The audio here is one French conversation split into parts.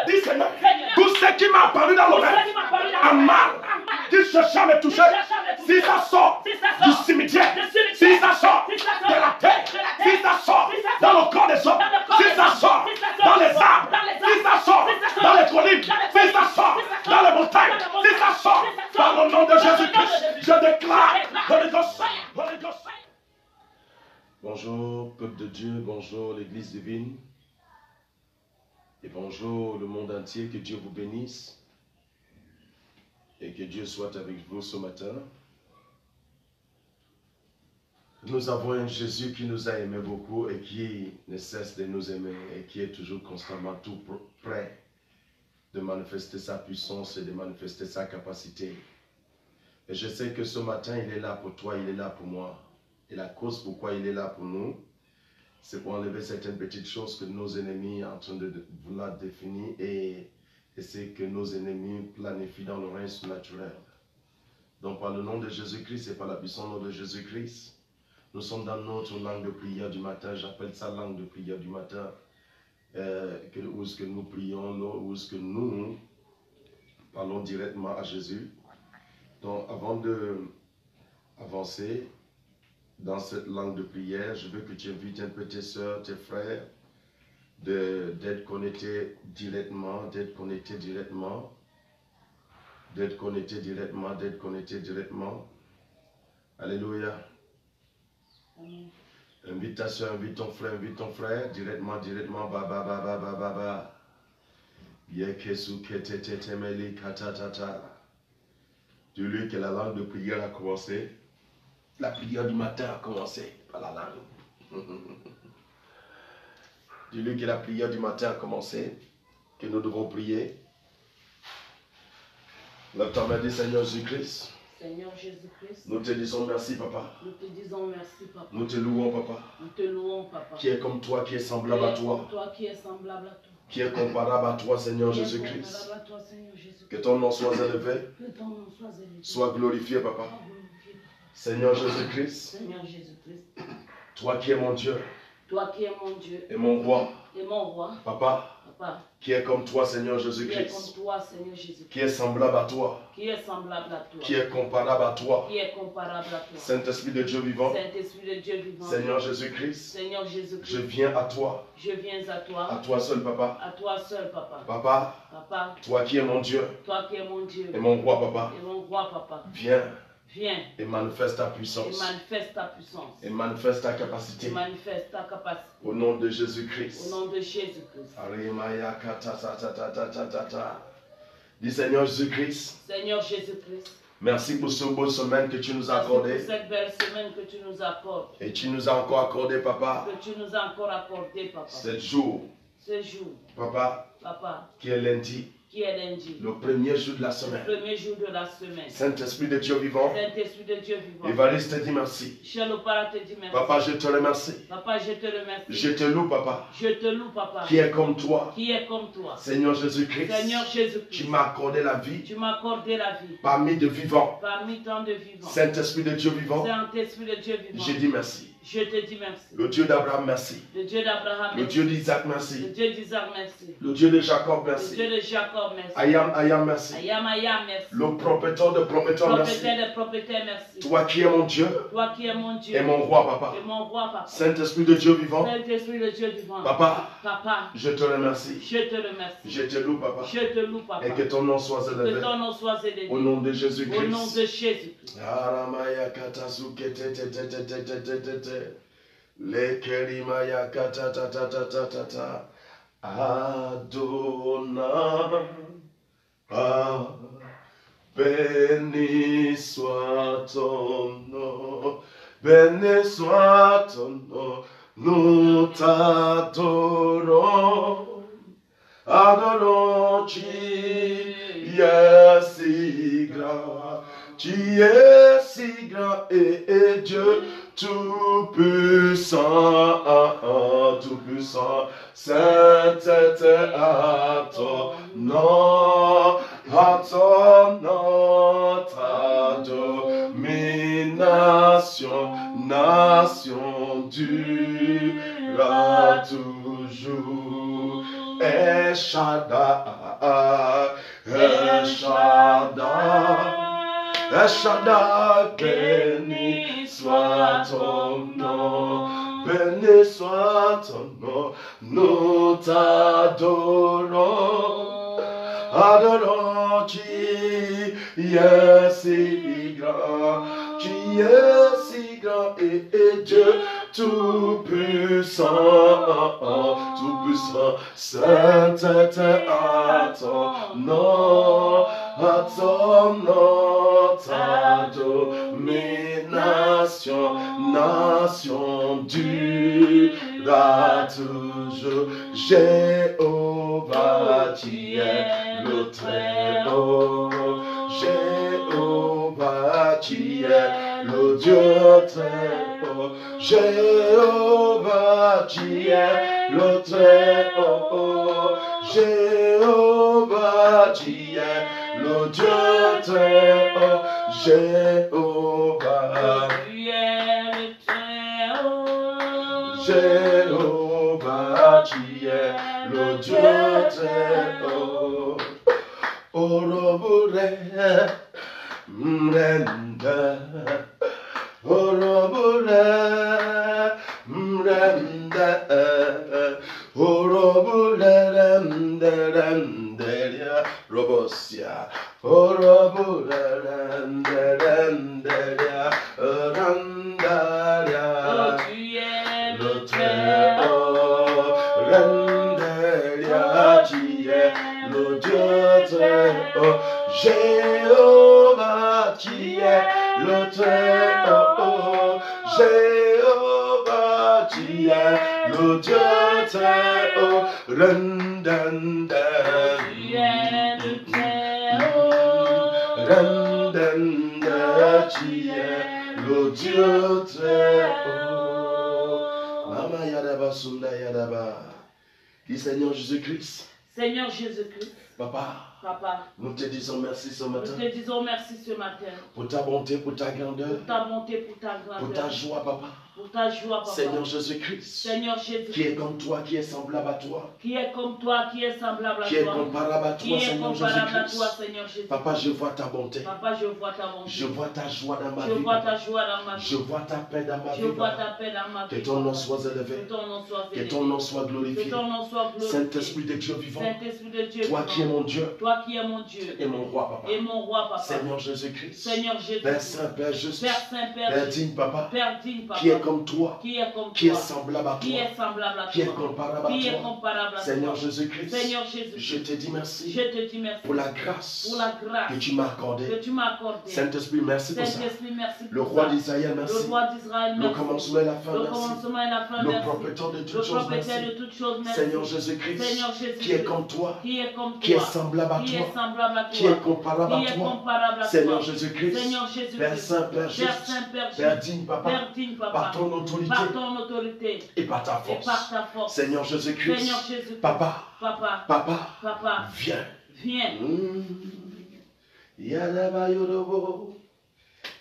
Dis Seigneur, tout ce qui m'a apparu dans le rêve, en mal, qui cherchait à me toucher, si ça sort du cimetière, si ça sort de la terre, si ça sort dans le corps des hommes, si ça sort dans les arbres, si ça sort dans les collines, si ça sort dans les montagnes, si ça sort dans le nom de Jésus-Christ, je déclare Holy Ghost, Holy Ghost. Bonjour peuple de Dieu, bonjour l'église divine et bonjour le monde entier, que Dieu vous bénisse et que Dieu soit avec vous ce matin. Nous avons un Jésus qui nous a aimés beaucoup et qui ne cesse de nous aimer et qui est toujours constamment tout prêt de manifester sa puissance et de manifester sa capacité. Et je sais que ce matin, il est là pour toi, il est là pour moi. Et la cause pourquoi il est là pour nous, c'est pour enlever certaines petites choses que nos ennemis sont en train de vouloir définir et c'est que nos ennemis planifient dans le règne surnaturel. Donc par le nom de Jésus-Christ et par la puissance de Jésus-Christ, nous sommes dans notre langue de prière du matin. J'appelle ça langue de prière du matin. Où est-ce que nous prions, où est-ce que nous parlons directement à Jésus. Donc avant d'avancer dans cette langue de prière, je veux que tu invites un peu tes soeurs, tes frères, d'être connectés directement, d'être connectés directement, d'être connectés directement, d'être connectés directement. Alléluia. Invite ta soeur, invite ton frère, directement, ba ba ba ba ba ba ba. Yekesu ketete temeli katatata. Dis-lui que la langue de prière a commencé. La prière du matin a commencé par la langue. Dis-lui que la prière du matin a commencé, que nous devons prier. Lève ta main, dis Seigneur Jésus-Christ. Seigneur Jésus-Christ. Nous te disons merci, Papa. Nous te disons merci, Papa. Nous te louons, Papa. Nous te louons, Papa. Qui est comme toi, qui est semblable à toi. Qui est semblable à toi. Qui est comparable à toi, Seigneur Jésus-Christ. Que ton nom soit élevé. Que ton nom soit élevé. Sois glorifié, Papa. Seigneur Jésus-Christ. Seigneur Jésus-Christ. Toi qui es mon Dieu. Toi qui es mon Dieu. Et mon roi. Et mon roi. Papa. Papa. Qui est comme toi, Seigneur Jésus-Christ. Qui est comme toi, Seigneur Jésus-Christ. Qui est semblable à toi. Qui est semblable à toi. Qui est comparable à toi. Qui est comparable à toi. Saint-Esprit de Dieu vivant. Saint-Esprit de Dieu vivant. Seigneur Jésus-Christ. Seigneur Jésus-Christ. Je viens à toi. Je viens à toi. À toi seul, Papa. À toi seul, Papa. Papa. Papa. Toi qui es mon Dieu. Toi qui es mon Dieu. Et mon roi, Papa. Et mon roi, Papa. Viens. Viens. Et manifeste ta puissance. Et manifeste ta puissance. Et manifeste ta capacité. Et manifeste ta capacité. Au nom de Jésus-Christ. Au nom de Jésus-Christ. Dis Seigneur Jésus-Christ. Seigneur Jésus-Christ. Merci pour cette bonne semaine que tu nous as accordée. Merci pour cette belle semaine que tu nous accordes. Et tu nous as encore accordé, Papa. Que tu nous as encore accordé, Papa. Ce jour. Ce jour. Papa. Papa. Qui est lundi. Qui est lundi. Le premier jour de la semaine. Le premier jour de la semaine. Saint-Esprit de Dieu vivant. Saint-Esprit de Dieu vivant. Évariste te dit merci. Père te dit merci. Papa, je te remercie. Papa, je te remercie. Je te loue, Papa. Je te loue, Papa. Qui est comme toi. Qui est comme toi. Seigneur Jésus-Christ. Seigneur Jésus-Christ. Tu m'as accordé la vie. Tu m'as accordé la vie. Parmi de vivants. Parmi tant de vivants. Saint-Esprit de Dieu vivant. Saint-Esprit de Dieu vivant. Je dis merci. Je te dis merci. Le Dieu d'Abraham, merci. Le Dieu d'Abraham, le Dieu d'Isaac, merci. Le Dieu d'Isaac, merci. Le Dieu de Jacob, merci. Le Dieu de Jacob, merci. I am, merci. I am, merci. Le propriétaire de propriétaire, merci. Propriétaire de propriétaire, merci. Toi qui es mon Dieu. Toi qui es mon Dieu. Et mon roi, Papa. Et mon roi, Papa. Saint-Esprit de Dieu vivant. Saint-Esprit de Dieu vivant. Papa. Papa. Je te remercie. Je te remercie. Je te loue, Papa. Je te loue, Papa. Et que ton nom soit élevé. Que ton nom soit élevé. Au nom de Jésus-Christ. Au nom de Jésus-Christ. Le kelimaya kata ta ta ta ta ta ta Adonai, béni soit ton nom, béni soit ton nom, nous t'adorons, adorons, tu es si grand, tu es si grand et Dieu tout-puissant, tout-puissant, Saint était à ton nom, ta domination, nation durera toujours. El Shaddai, El Shaddai, El Shaddai, béni soit ton nom, béni soit ton nom, nous t'adorons, adorons, tu es si grand, tu es si grand et Dieu tout-puissant, sainteté à ton nom, ta domination, nation durera toujours. Jéhovah, tu es le Très-Haut, Jéhovah, tu es le Dieu Très-Haut, Jéhovah, tu es le Très-Haut, Jéhovah, tu es le Dieu Très-Haut, Jéhovah, tu es le Très-Haut, Jéhovah, tu es le Dieu Très-Haut. Orobure, mrenda, orobure, mrenda, orobure, renderia, robosia, orobure, renderia, randaria, le Très-Haut, renderia, tu es le Dieu Très-Haut, Jéhovah, tu es le Très-Haut, Jéhovah, tu es le Dieu Très-Haut, Rendanda, Rendanda, tu es le Dieu Très-Haut. Mama Yadaba Sunda Yadaba. Dis Seigneur Jésus-Christ. Seigneur Jésus-Christ. Papa. Papa, Nous te disons merci ce matin. nous te disons merci ce matin. Pour ta bonté, pour ta grandeur. Pour ta bonté, pour ta grandeur. Pour ta joie, papa. Pour ta joie, papa. Seigneur Jésus-Christ. Seigneur Jésus-Christ. Qui est comme toi, qui est semblable à toi. Qui est comme toi, qui est semblable à toi. Qui est comparable à Qui toi, est Seigneur comparable à toi, Jésus-Christ. Seigneur Jésus. Papa, je vois ta bonté. Papa, je vois ta bonté. Je vois ta joie dans ma Je vie. vois papa. ta joie dans ma vie. Je vois ta paix dans ma Je vie. vois papa. ta paix dans ma vie. Que ton nom soit Que élevé. ton nom soit Que élevé. ton nom soit Que glorifié. ton nom soit glorifié. Saint-Esprit de Dieu vivant. Saint-Esprit de Dieu. Toi qui es vivant. mon Dieu. Toi qui es mon Dieu. Et mon roi, papa. Et mon roi, papa. Seigneur Jésus-Christ. Seigneur Jésus. Père Saint, Père juste. Père Saint, Père Père Jésus. digne, papa. Père digne, papa. Qui est comme toi. Qui est comme Qui est toi. semblable à Qui toi. est semblable à Qui est toi. comparable Qui à est toi. comparable à Seigneur toi. Jésus-Christ. Seigneur Jésus. Je te dis merci. Je te dis merci. Pour la grâce. Pour la grâce. Que tu m'as accordée. Que tu m'as accordée. Saint-Esprit, merci pour ça. Saint-Esprit, merci pour Le roi ça. d'Israël, Le merci. roi d'Israël, Le merci. commencement et la fin, Le merci. commencement et la fin, Le merci. propriétaire de Le toutes choses, propriétaire de merci. toutes choses, merci. Seigneur Jésus-Christ, Seigneur Jésus-Christ. qui est comme toi, Qui est comme toi. qui est semblable à Qui toi, est semblable à toi. qui est comparable Qui à est toi. comparable à Seigneur toi. Jésus-Christ, Seigneur Jésus-Christ. Père Saint, Père Père juste, Saint, Père Père juste. digne, papa, Père digne, papa. par ton autorité Par ton autorité. et par ta Et par force. ta force. Seigneur Jésus-Christ, Seigneur Jésus-Christ. papa, Papa. papa, Papa. viens. Viens. Yadaba yorobo.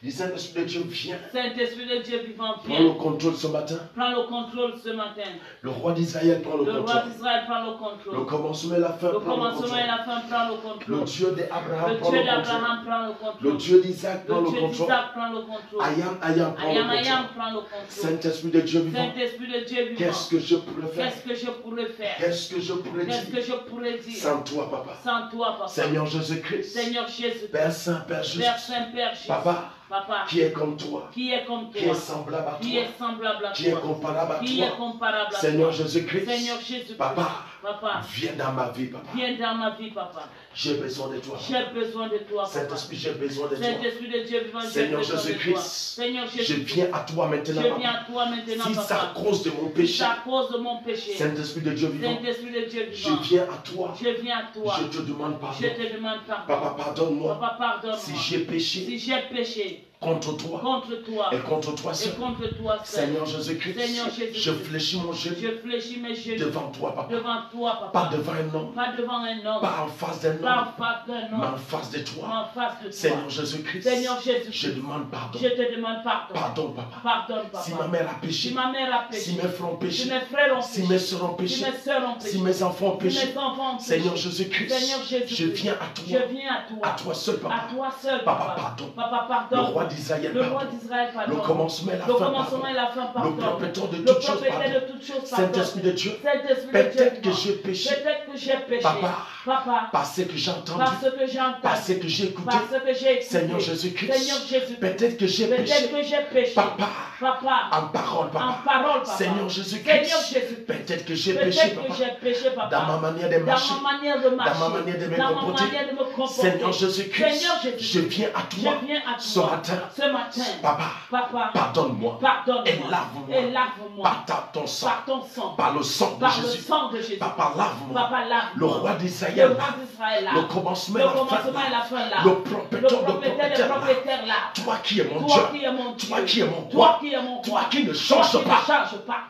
Dis Saint-Esprit de Dieu, viens. Saint-Esprit de Dieu vivant, Prends le viens. contrôle ce matin. Prends le contrôle ce matin. Le roi d'Israël prend le Le roi contrôle. d'Israël prend le Le contrôle. commencement et la fin Le prend le commencement et contrôle. la fin prend le Le contrôle. Dieu d'Abraham Le prend Dieu le contrôle. d'Abraham prend le Le contrôle. Dieu d'Isaac prend Le le Dieu contrôle. d'Isaac prend le contrôle. Ayam prend le Ayam contrôle. prend le contrôle. Saint-Esprit de Dieu vivant, Saint-Esprit de Dieu vivant. qu'est-ce que je pourrais faire? Qu'est-ce que je pourrais faire? Qu'est-ce que je pourrais Qu'est-ce dire que je pourrais dire sans toi, papa? sans toi, papa? Seigneur Jésus-Christ, Seigneur Jésus. Père Saint, Père Père juste, Saint, Père Jésus. papa, Papa. qui est comme toi, Qui est comme qui est toi. semblable à Qui toi, est semblable à qui est toi. comparable à Qui est toi. comparable à Seigneur toi. Jésus-Christ, Seigneur Jésus. papa, Papa. viens dans ma vie, papa. Viens dans ma vie, papa. J'ai besoin de toi. J'ai besoin de toi, papa. Saint-Esprit, j'ai besoin de toi. Saint-Esprit de Dieu vivant, j'ai Seigneur besoin de toi. Jésus-Christ, Seigneur je Jésus. viens à toi maintenant, Je viens papa. à toi maintenant, Si c'est à papa. cause de mon C'est péché, à cause de mon péché. Saint-Esprit de Dieu vivant, Saint-Esprit de Dieu je vivant. viens à toi. Je viens à toi. Je te demande pardon. Je te demande pardon. Papa, pardonne-moi. Papa, pardonne-moi. Si j'ai péché, Si j'ai péché, contre toi contre toi et contre toi et seul. contre toi seul. Seigneur Jésus-Christ, Seigneur Jésus-Christ, je fléchis mon genou je fléchis mes genoux devant toi, papa. devant toi, papa. Pas devant un homme, Pas devant un homme, pas en face d'un pas homme, en face d'un mais homme, en face de mais toi. en face de toi. Seigneur Jésus-Christ, Seigneur je Jésus-Christ, demande pardon. je te demande pardon. Pardon, papa. Pardonne, Si papa. ma mère a Si péché, ma mère a péché, si mes frères ont si péché, mes frères ont si péché, mes soeurs ont si péché, mes soeurs ont péché, si mes enfants ont si péché, mes enfants ont péché, Seigneur Jésus-Christ, Seigneur Jésus-Christ, je viens à je toi, viens à à toi seul, à papa. toi seul, Papa, papa. pardon. Papa, Le pardonne. roi d'Israël, Le roi pardon. d'Israël, pardon. Le commencement et la Le fin, commencement et pardon. la fin, pardon. Le propriétaire de Le toutes choses, propriétaire pardon. de toutes choses, pardon. Saint-Esprit de Dieu, Saint-Esprit de Dieu, peut-être que pardon. j'ai péché, Peut-être que j'ai péché. Papa, parce que j'ai entendu, parce que j'ai entendu, parce que j'ai écouté, parce que j'ai écouté. Seigneur Jésus-Christ, Seigneur Jésus-Christ, peut-être que j'ai péché, peut-être que j'ai péché. Papa, Papa, en parole, papa. en parole, papa. Seigneur Seigneur Jésus-Christ, Jésus-Christ, peut-être que j'ai péché, peut-être que papa, j'ai péché, papa. dans ma manière de marcher, Dans ma manière de marcher, dans ma manière de me dans ma comporter. manière de me comporter. Seigneur Jésus-Christ, Seigneur Jésus-Christ, je viens à toi, je viens à ce toi matin. ce matin. Papa, pardonne-moi, Pardonne-moi. et lave-moi, Et lave-moi. par ton sang, Par ton sang. par le sang de Par le Jésus. sang de Jésus. Papa, lave-moi. Papa, lave-moi. Le roi Le d'Israël, roi d'Israël là. le commencement et Le la fin, commencement et la fin là. le Le propriétaire, propriétaire, le propriétaire là. toi qui es mon Toi Dieu, qui es mon Dieu. toi qui es mon Toi roi, qui es mon toi roi. qui ne Toi change qui ne pas. change pas.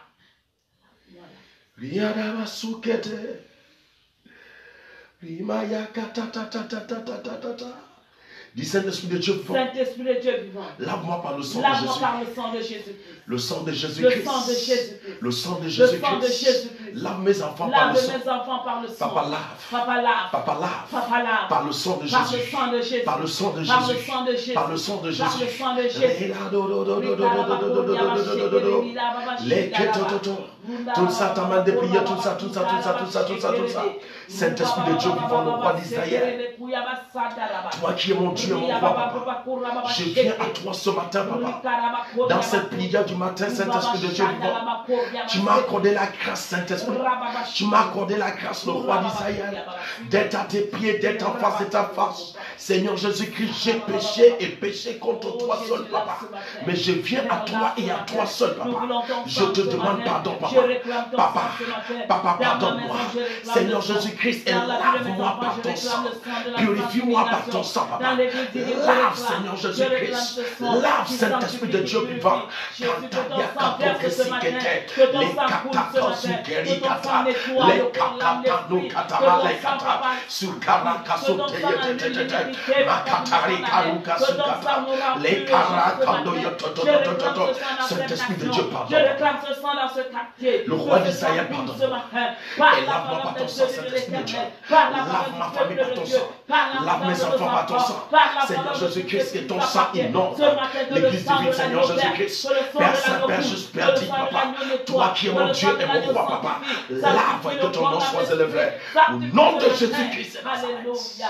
Riadabasukete. Rimayakatatatatatatatata. Dis Saint-Esprit de Dieu vivant, Saint-Esprit de Dieu vivant. lave-moi par le sang de Lave-moi Jésus. par le sang de Jésus-Christ. Le sang de Le Jésus-Christ. sang de Jésus-Christ. Le sang de Le sang de Jésus-Christ. Jésus-Christ. Lave mes enfants par Lave le sang. mes enfants par le sang. Papa lave. Papa lave. Papa lave. Papa lave. Par le sang de Par le Jésus. sang de Jésus. Par le sang de Par le Jésus. sang de Jésus. Par le sang de Par Jésus. le sang de Jésus. Tout ça, ta main de prière, tout ça. Saint-Esprit de Dieu vivant, le roi d'Israël. Toi qui es mon Dieu, mon roi, papa. Je viens à toi ce matin, papa. Dans cette prière du matin, Saint-Esprit de Dieu vivant, tu m'as accordé la grâce, Saint-Esprit. Tu m'as accordé la grâce, le roi d'Israël, d'être à tes pieds, d'être en face de ta face. Seigneur Jésus-Christ, j'ai péché et péché contre toi seul, papa. Mais je viens à toi et à toi seul, papa. Je te demande pardon, papa. Papa, pardonne-moi. Seigneur Jésus-Christ, et lave-moi par ton sang. Purifie-moi par ton sang, papa. Lave, Seigneur Jésus-Christ. Lave, Saint-Esprit de Dieu vivant. Saint-Esprit de Dieu, pardon. Le roi d'Israël, pardonne-moi. Et lave-moi par ton sang, Saint-Esprit de Dieu. Lave ma famille par ton sang. Lave mes enfants par ton sang. Seigneur Jésus-Christ, que ton sang inonde l'église divine, Seigneur Jésus-Christ. Père Saint, Père juste, Père dit, papa. Toi qui es mon Dieu et mon roi, papa. Lave et que ton nom soit élevé. Au nom de Jésus-Christ. Alléluia.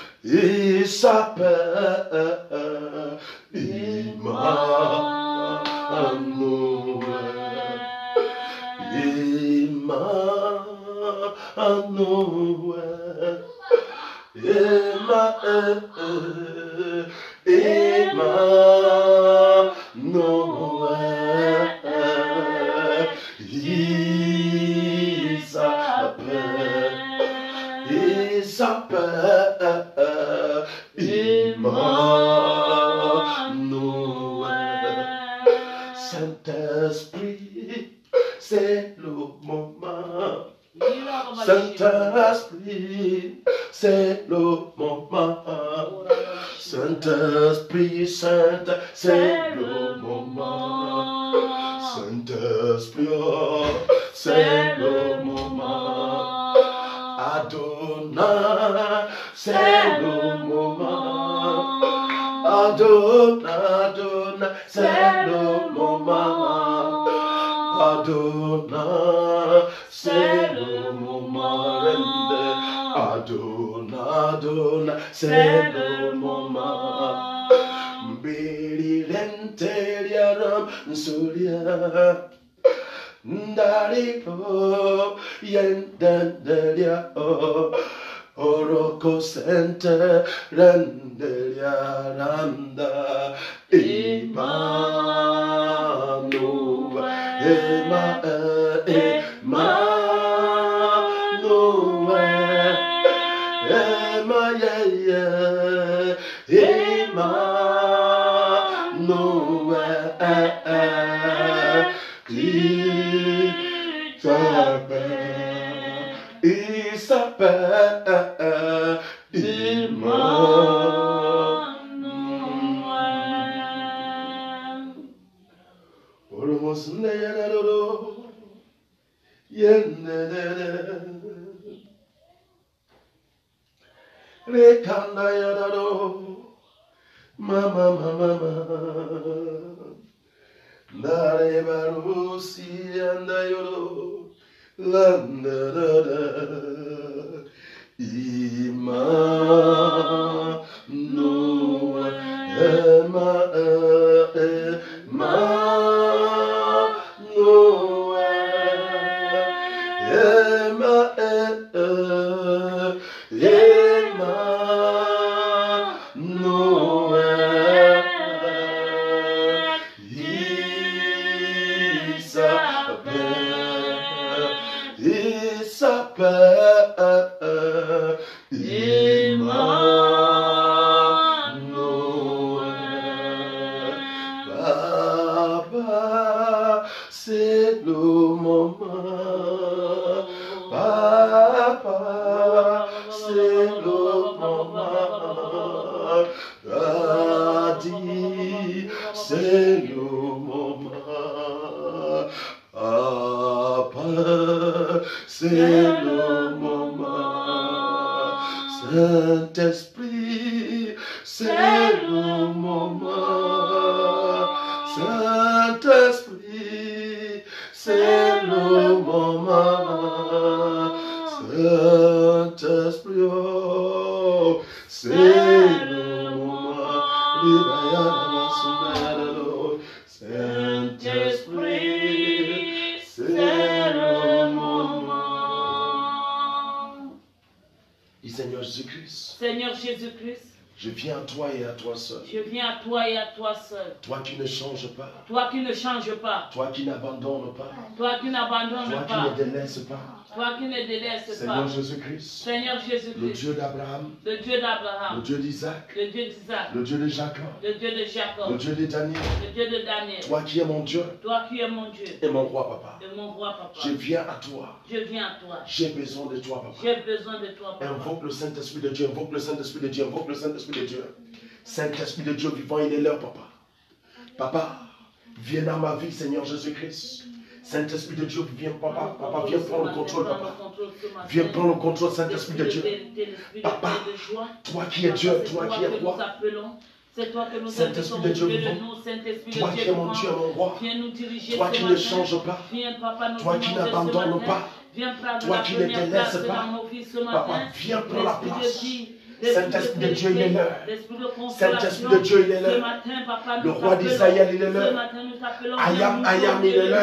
Il s'appelle Saint-Esprit, c'est le moment. Saint-Esprit, c'est le moment. Saint-Esprit, c'est le moment. Saint-Esprit, c'est le moment. Adonai, c'est le moment. Adonai, c'est le moment. Adonai, c'est le moment. Adonai, c'est le moment. Bili l'intérieur, solia. Ndaripo, yendendelia, Oroko sente, rendelia, randa, Emmanuel, il s'appelle Emmanuel. Rekanda yadaro, mama mama, nare barusi andayoro, landa da da, Emmanuel, il s'appelle Emmanuel. Papa, c'est le moment. Papa, c'est le moment. Daddy, c'est le moment. Papa, c'est le moment. Saint-Esprit, c'est le moment. Saint-Esprit, c'est le moment. Saint-Esprit, oh, c'est le moment. Saint-Esprit, c'est le moment. Dis Seigneur Jésus-Christ. Seigneur Jésus-Christ, Je viens à toi et à toi seul. je viens à toi et à toi seul. Toi qui ne changes pas. Toi qui ne changes pas. Toi qui n'abandonnes pas. Toi qui n'abandonnes Toi pas. qui ne délaisses pas. Toi qui ne délaisses Seigneur pas. Jésus-Christ. Seigneur Le Jésus-Christ, Dieu d'Abraham. le Dieu d'Abraham, Le Dieu d'Isaac. le Dieu d'Isaac, Le Dieu de Jacob. le Dieu de Le Jacob, Dieu de Daniel. le Dieu de Daniel. Toi qui es mon Dieu Toi qui es mon Dieu et mon roi papa. et mon roi papa. Je viens à toi. Je viens à toi. J'ai besoin de toi papa. J'ai besoin de toi, papa. Invoque le Saint-Esprit de Dieu. Invoque le Saint-Esprit de Dieu. Invoque le Saint-Esprit de Dieu. Saint-Esprit de Dieu vivant, il est là papa. Papa, viens dans ma vie Seigneur Jésus-Christ. Saint-Esprit de Dieu, viens papa. Papa, viens prendre le contrôle papa. Viens prendre le contrôle Saint-Esprit de Dieu. Papa, toi qui es Dieu, toi qui es roi. C'est toi que nous Saint-Esprit de Dieu vivant. Toi qui es mon Dieu, mon roi. Viens nous diriger. Toi qui ne changes pas. Viens, papa, nous toi qui n'abandonnes pas. Viens prendre toi la qui ne première te place laisses pas. dans nos vies ce matin. Papa, viens prendre la L'esprit de place. vie, Saint-Esprit de Dieu, il est là. l'esprit de consolation. Saint-Esprit de Dieu, il est là. Ce matin, papa, Le nous roi d'Israël, il est Ce là. matin, nous t'appelons. I am, il est là.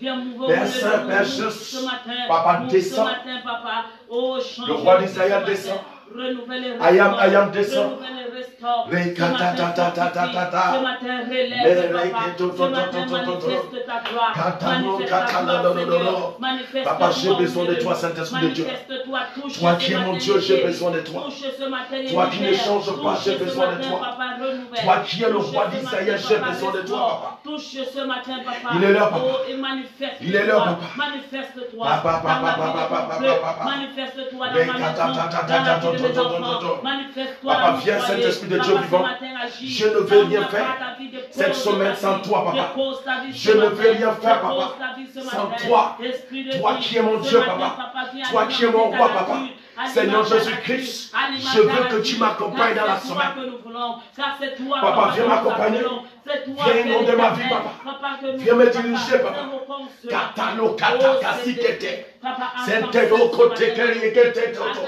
Viens mouvoir Père au Saint, milieu de Père nous juste. ce matin. Papa, Nous, descends. Ce matin, papa, oh, change Le roi ce d'Israël matin. descend. Renouvelle et I am, descend. Renouvelle et restaure. Ce Rekatatatata. matin, relève, papa. Ce matin, manifeste ta gloire. Manifeste ta gloire, Seigneur. Manifeste Papa, j'ai toi, besoin de Dieu. toi, Saint-Esprit de Dieu. Manifeste-toi, touche Toi ce qui es mon matin, Dieu, j'ai Dieu. besoin de toi. Touche ce matin, Toi qui ne l'univers. changes pas, j'ai Touche ce besoin de matin, toi. papa, renouvelle. Toi qui es le Touche roi ce d'Israël, matin, j'ai papa, besoin de toi, restaure. papa. Touche ce matin, papa. Il est là, papa. Oh, et manifeste-toi. Il est là, papa. Manifeste-toi. Papa, Dans papa, ma vie de papa, ton papa, peuple. papa. Manifeste-toi dans ma maison. Dans la vie de mes enfants. Manifeste-toi Papa, dans mon viens, foyer. Saint-Esprit de Dieu Papa, ce vivant. matin, agis. Je ne veux rien Dans faire ta vie, dépose cette semaine ta sans vie. toi, papa. Dépose ta vie ce Je ne matin. veux rien faire, Dépose papa, ta vie ce sans matin. toi. Esprit de Toi vie. qui es mon Ce Dieu, matin, papa. viens Toi qui es alimenter mon ta roi, nature. papa. Alimenter Seigneur ta Jésus-Christ, nature. je veux Alimenter que ta tu nature. m'accompagnes dans la Car c'est toi semaine. que nous voulons. Car c'est toi, Papa, viens que nous m'accompagner. appelons. C'est toi Viens qui au nom es de ma vie, l'éternel. papa. Que nous, Viens me papa, diriger, papa. nous console. Katalo Oh, katakasikete. Papa, Sentero kote kerikete toto.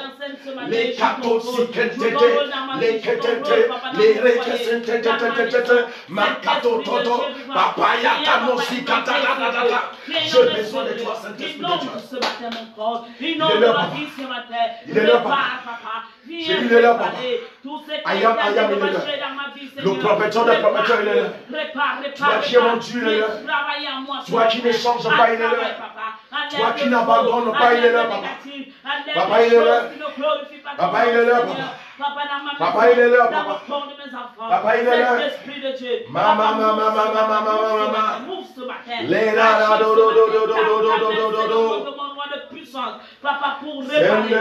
Les katosi kentete. Les ketete. Les rekesentete. Makato toto. Papa yakanosi katanadadada. J'ai besoin de toi, Saint-Esprit de Dieu. Ce matin, mon corps. Il est là, papa. ce matin. Il est là, papa. Viens J'ai dit, il est là, papa. tout ce qui I am, il est là. dans ma vie, Seigneur. Le prometteur des prometteurs, il est là. Répare. Toi qui es mon Dieu, il est là. Toi qui ne change pas, il est là. Toi qui n'abandonne pas, il est là, papa. Papa, il est là. Papa, il est là, papa. Papa, il est là, papa. Papa, il est là. Esprit de Dieu. Mama. Move ce matin. Les là, là, do. Demande-moi de puissance, papa, pour réparer,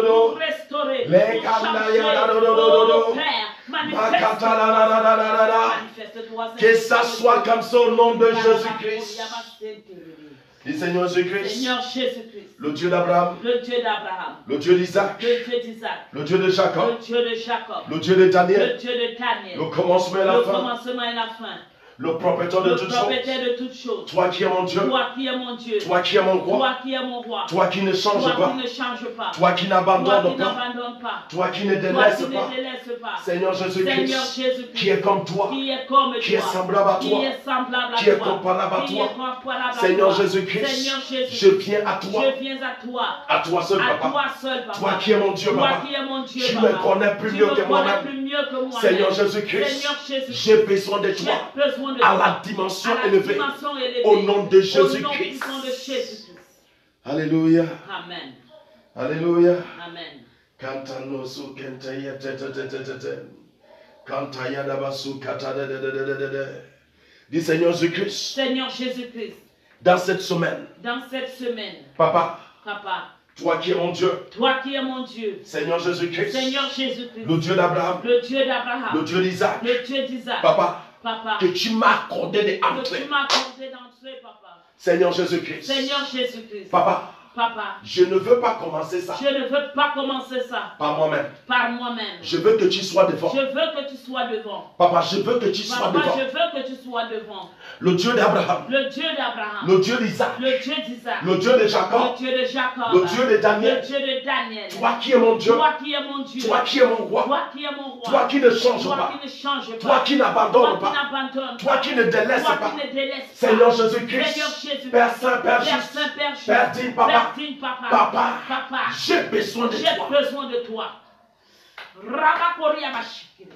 pour restaurer, Les pour changer. kanda, Oh, Père, manifeste-toi. Que ça soit comme ça au nom de Jésus-Christ. Dis Seigneur Jésus-Christ. Seigneur Jésus-Christ. Le Dieu d'Abraham. Le Dieu d'Abraham. Le Dieu d'Isaac. Le Dieu d'Isaac. Le Dieu de Jacob. Le Dieu de Jacob. Le Dieu de Daniel. Le Dieu de Daniel. Le commencement et la Le fin. commencement et la fin. Le propriétaire de Le toutes choses. propriétaire de toutes choses. Toi qui es mon Dieu. Toi qui es mon Dieu. Toi qui es mon roi. Toi qui es mon roi. Toi qui ne change Toi pas. qui ne change pas. Toi qui n'abandonne pas. Toi qui ne Toi délaisse qui ne pas. délaisse pas. Seigneur Seigneur Jésus-Christ. Jésus-Christ. Qui est comme toi. Qui est comme toi. Qui est semblable à Qui toi. est semblable à Qui est toi. comparable à Qui toi. est comparable à Seigneur toi. Jésus-Christ. Seigneur Jésus. Je viens à toi. Je viens à toi. À toi seul, À papa. toi seul, papa. Toi qui es mon Dieu, Toi papa. qui es mon Dieu, Tu papa. me connais plus Tu mieux me que connais moi-même. plus mieux que moi-même. Seigneur Jésus-Christ. Seigneur Jésus-Christ. J'ai besoin de toi. J'ai besoin de À toi. la dimension À la élevée. dimension élevée. Au nom de Au nom Jésus-Christ. puissant de Jésus-Christ. Alléluia. Amen. Alléluia. Amen. Kantanosu kentaya tetetetetete. Kantaya dabasu katadededededede. Dis Seigneur Jésus-Christ. Seigneur Jésus-Christ. Dans cette semaine. Dans cette semaine. Papa. Papa. Toi qui es mon Dieu. Toi qui es mon Dieu. Seigneur Jésus-Christ. Seigneur Jésus-Christ. Le Dieu d'Abraham. Le Dieu d'Abraham. Le Dieu d'Isaac. Le Dieu d'Isaac. Papa. Papa. Que tu m'as accordé Que d'entrer. tu m'as accordé d'entrer, papa. Seigneur Jésus-Christ. Seigneur Jésus-Christ. Papa. Papa. Je ne veux pas commencer ça Je ne veux pas commencer ça par moi-même. par moi-même. Je veux que tu sois devant. Je veux que tu sois devant. Papa, je veux que tu sois Papa, devant. je veux que tu sois devant. Le Dieu d'Abraham. Le Dieu d'Abraham. Le Dieu d'Isaac. Le Dieu d'Isaac. Le Dieu de Jacob. Le Dieu de Jacob. Le Dieu de Daniel. Le Dieu de Daniel. Toi qui es mon Dieu. Toi qui es mon Dieu. Toi qui es mon roi. Toi qui es mon roi. Toi qui ne change Toi pas. qui ne change pas. Toi qui n'abandonne Toi qui pas. n'abandonne Toi pas. qui ne délaisse Toi pas. qui ne délaisse pas. Seigneur Seigneur Jésus-Christ. Jésus-Christ. Père Saint, Père Père juste. Saint, Père juste. Père digne, papa. Père digne, papa. Papa. Papa. J'ai besoin de J'ai toi. besoin de toi. Rabakoria bashikiri.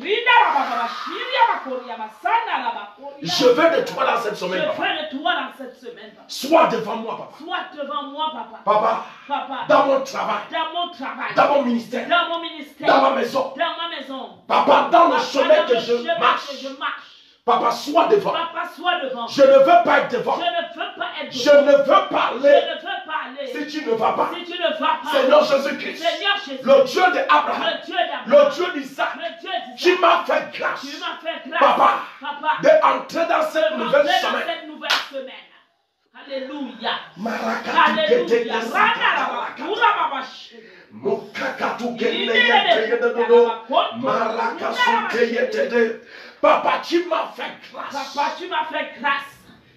Rinda rababashiri abakoria basana rabakoria. Je veux de toi dans cette Je semaine, veux papa. de toi dans cette semaine, papa. Sois devant moi, papa. Sois devant moi, papa. Papa, Papa. dans mon travail, Dans mon travail. dans mon ministère, Dans mon ministère. dans ma maison. Dans ma maison. Papa, dans le Papa, chemin dans que le je chemin marche. que je marche. Papa, sois devant. Papa, sois devant. Je ne veux pas être devant. Je ne veux pas être Je devant. ne veux Je parler ne veux pas aller. si tu ne vas pas. Si tu ne vas pas. Seigneur Jésus-Christ, Seigneur Jésus. le Dieu d'Abraham, Le Dieu d'Abraham. le Dieu d'Isaac, Le Dieu d'Isaac. qui m'a fait grâce, Tu m'as fait grâce. Papa, Papa. d'entrer dans cette De nouvelle rentrer dans semaine. cette nouvelle semaine. Alléluia. Marakatu Alléluia. kete Ranaraba, kete urababashi. Mukakatu kene yete yete dodo. Marakasute yete de. Papa, tu m'as fait grâce Papa, tu m'as fait grâce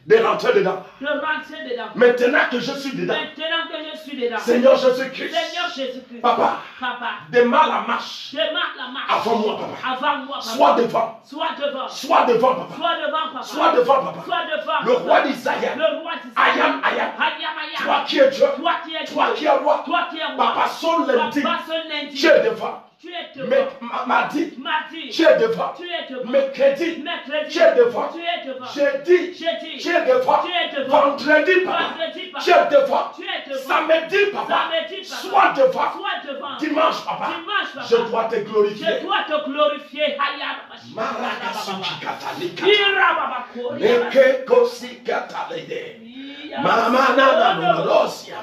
de rentrer dedans. de rentrer dedans. Maintenant que je suis dedans, Maintenant que je suis dedans. Seigneur Jésus-Christ, Seigneur Jésus-Christ. Papa, Papa. démarre la marche Démarre la marche. avant moi, papa. Avant moi, papa. Sois devant. Sois devant. Sois devant, papa. Sois devant, papa. Sois devant, papa. Sois devant. Le roi d'Israël. Le roi d'Israël. Ayam, ayam. Ayam. Toi qui es Dieu. Toi qui es Toi Dieu. qui es roi. Toi qui es roi. Papa, son lundi. Papa, son lundi. Tu es devant. Tu es devant. Mais mardi, Mardi. tu es devant. Tu es devant. Mercredi, Mercredi. tu es devant. Tu es devant. Jeudi, Jeudi. tu es devant. Tu es devant. Vendredi, papa, Vendredi, papa. tu es devant. Tu es devant. Samedi, papa, Samedi, papa. sois devant. Sois devant. Dimanche, papa, Dimanche, papa. je dois te glorifier. Je dois te glorifier. Hayab. Marakasuki katalika. Irababakori. Neke kosi katalede. Mama na na rosia.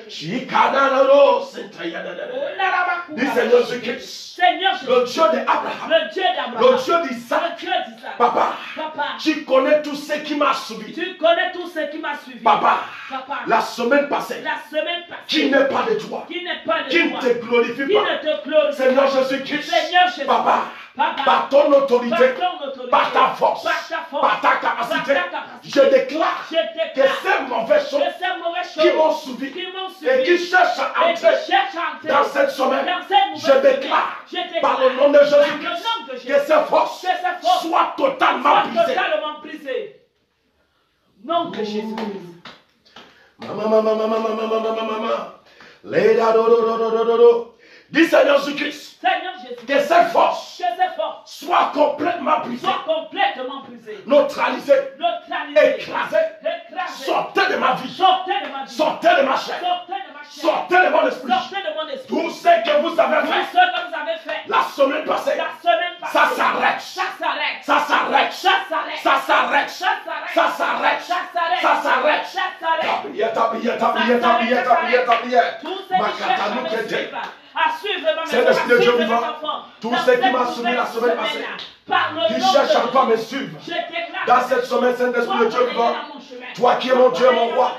Shikana na rosentaya. Dis Seigneur Jésus-Christ. Seigneur Le Jésus. Dieu d'Abraham, Le Dieu d'Abraham. le Dieu d'Isaac, Le Dieu d'Isaac. papa, Papa. tu connais tout ce qui m'a suivi. Tu connais tout ce qui m'a suivi. Papa, Papa. la semaine passée, La semaine passée. qui n'est pas de toi, Qui n'est pas de qui ne toi. te glorifie Qui pas. ne te glorifie Seigneur pas. Jésus-Christ, Seigneur Jésus. papa, par ton autorité, par ta force, par ta capacité, je déclare que ces mauvaises choses qui m'ont suivi et qui cherchent à entrer dans cette semaine, je déclare par le nom de Jésus-Christ que ces forces soient totalement brisées. Nom de Jésus-Christ. Dis Seigneur Jésus-Christ, que cette force soit complètement brisée, neutralisée, écrasée. Sortez de ma vie, sortez de ma chair, sortez de mon esprit. Tout ce que vous avez fait la semaine passée, ça s'arrête, ça s'arrête, ça s'arrête, ça s'arrête, ça s'arrête. C'est l'esprit de Dieu vivant. Tout ce qui m'a soumis la semaine passée, qui cherche encore à me suivre dans cette semaine, c'est l'esprit de Dieu vivant. Toi qui es mon Dieu, mon roi,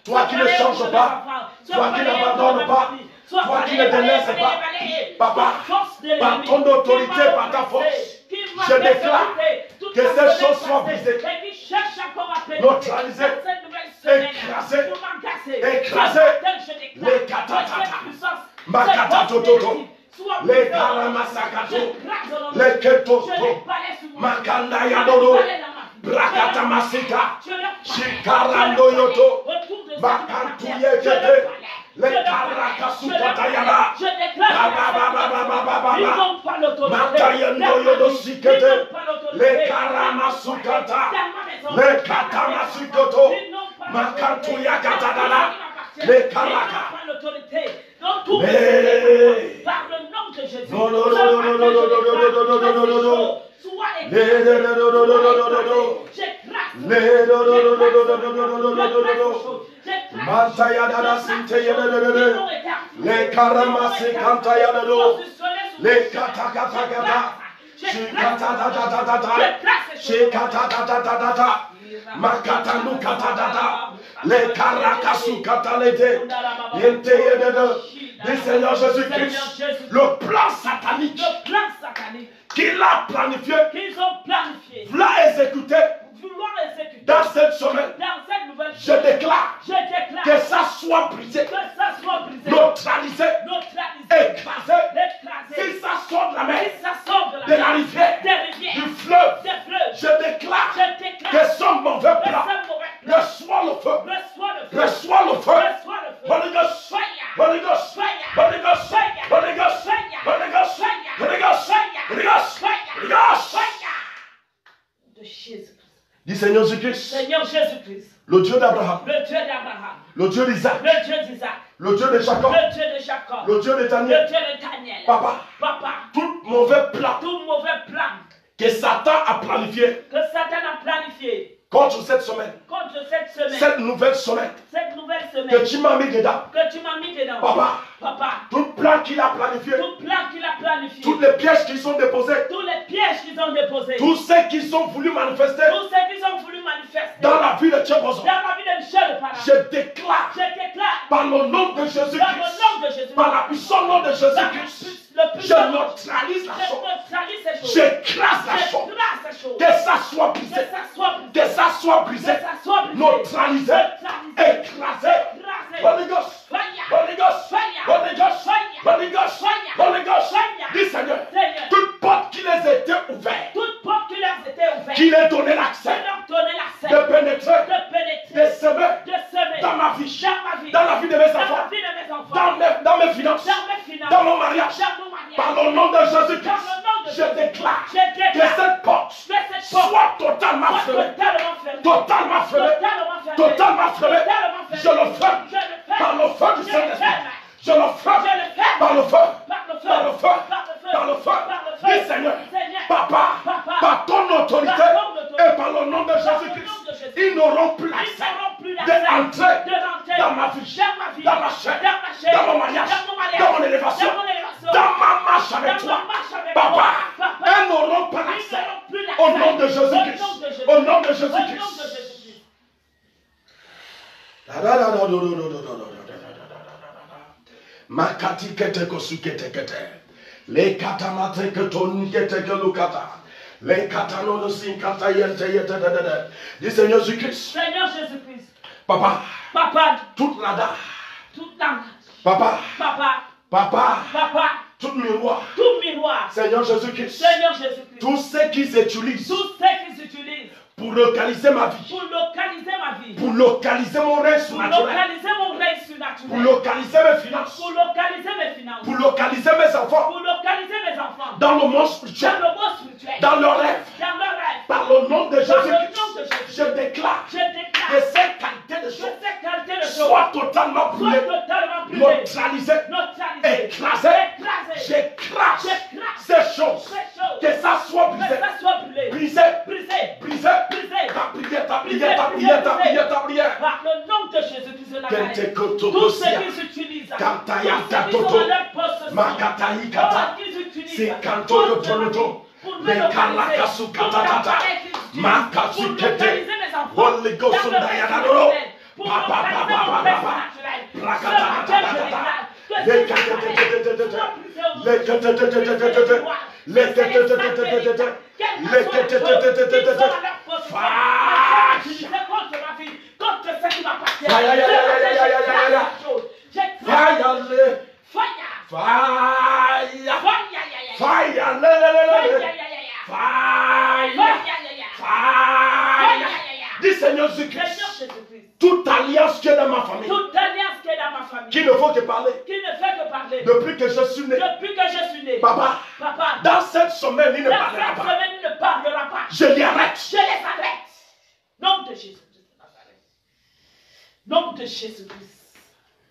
toi qui ne changes pas, toi qui n'abandonnes pas, toi qui ne délaisses pas, papa, par ton autorité, par ta force, je déclare que ces choses soient brisées, neutralisées, écrasées, les katatata, makatatoto, les karamasakato, les ketoto, makanda yadodo, brakata masika, shikarando yoto, makantuye kete, les karakasukatayana, matayendo yodo sikete, les karamasukata, les katamasikoto, makantuya katadala, les karaka. Par le nom de Jésus. Les karamasé kantayadado, les katakatakata, shikatatatata, makatanu katadata, les karakasu katalete, le Seigneur Jésus-Christ, le plan satanique qu'il a planifié, l'a exécuté dans cette semaine. Je déclare que ça soit brisé, neutralisé, écrasé. Si ça sort de la mer, de la rivière, du fleuve, je déclare que son mauvais plan reçoit le feu, reçoit le feu. Holy Ghost, Holy Ghost, Holy Ghost, Holy Ghost, Holy Ghost, Holy Ghost, Holy Ghost, Holy Ghost. De Jésus. Dis Seigneur Jésus-Christ, le Dieu d'Abraham, le Dieu d'Isaac, le Dieu de Jacob, le Dieu de Daniel, Papa, tout mauvais plan que Satan a planifié contre cette semaine, cette nouvelle semaine que tu m'as mis dedans, Papa, tout plan qu'il a planifié, tous les pièges qu'ils ont déposés, tous ceux qu'ils ont voulu manifester dans la vie de Tchèbozo, je déclare par le nom de Jésus-Christ, par la puissance nom de Jésus-Christ, je neutralise la chose, j'écrase la chose, que ça soit brisé, que ça soit brisé, neutralisé, écrasé. Holy Ghost, Holy Ghost, Holy Ghost, Holy Ghost, Holy Ghost. Dis Seigneur, toute porte qui les était ouverte, qui les donnait l'accès de pénétrer, de semer dans ma vie, dans la vie de mes enfants, dans mes finances, dans mon mariage. Par le nom de Jésus-Christ, je déclare que cette porte soit totalement fermée, totalement fermée, totalement fermée. Je le ferme par le feu du Saint-Esprit. Je le ferme par le feu, par le feu, par le feu. Dis Seigneur, Papa, par ton autorité et par le nom de Jésus-Christ, ils n'auront plus l'accès d'entrer dans ma vie, dans ma chair, dans mon mariage, dans mon élévation, dans ma marche avec toi. Papa, ils n'auront pas l'accès au nom de Jésus-Christ. Au nom de Jésus-Christ. Makati kete kosu kete kete. Les katamate que ton kete que lukata. Les katano de sin kata yente yete de. Dis Seigneur Jésus-Christ. Seigneur Jésus-Christ. Papa. Papa. Toute la dame. Toute dame. Papa. Papa. Papa. Papa. Tout miroir. Tout miroir. Seigneur Jésus-Christ. Seigneur Jésus-Christ. Tous ceux qui s'utilisent. Tous ceux qui s'utilisent. Pour localiser ma vie. Pour localiser ma vie. Pour localiser mon règne Pour surnaturel. localiser mon règne surnaturel. Pour localiser mes finances. Pour localiser mes finances. Pour localiser mes enfants. Pour localiser mes enfants. Dans le monde spirituel. Dans le monde spirituel. Dans leurs rêves. Dans leurs rêves. Par le nom de Dans le nom de Jésus-Christ. Jésus. Je déclare. Je déclare. Que cette qualité de Que choses cette qualité de choses soit totalement soit brûlée. totalement brûlée. Neutralisée. Neutralisée. Écrasée. Écrasée. J'écrase J'écrase ces choses. ces choses. Que ça soit Que brisé. ça soit brûlé. Brisé. Brisé. Brisé. Brisé. Ta prière, ta prière, ta prière, ta prière, ta prière. Par le nom de Jésus-Christ de Nazareth. Tous ceux qui s'utilisent. Kantaya Tous ceux qui sont Toto. à leur poste. Makatayi Kata. Qui s'utilisent. C'est Kanto de Toloto. Les Kalakasu Katatata. Makasu Pour Kete. localiser mes enfants. Holy Ghost Dans le règne Dayanadoro. naturel. Pour Papa, localiser papa, mon papa, règne papa. naturel. Prakata, Ce matin, je déclare que Les ces Kete, appareils Tete, Tete, soient brisés au nom Les de Kete, Jésus. Tete, Tete, Tete. Les Kete, Tete, Tete, Tete. Les Kete, Tete, Tete, Tete. Contre ma vie, contre ce qui m'appartient. Fire, ya, ya, ya, ya, ya, ya, ya. Fire, Fire. Dis Seigneur Jésus-Christ. Toute alliance qui est dans ma famille. Toute alliance qui est dans ma famille. Qui ne faut que parler. Qui ne fait que parler. Depuis que je suis né. Depuis que je suis né. Papa. Papa. Dans cette semaine, il ne Dans parlera cette pas. semaine, il ne parlera pas. Je les arrête. Je les arrête. Nom de Jésus-Christ. Nom de Jésus-Christ.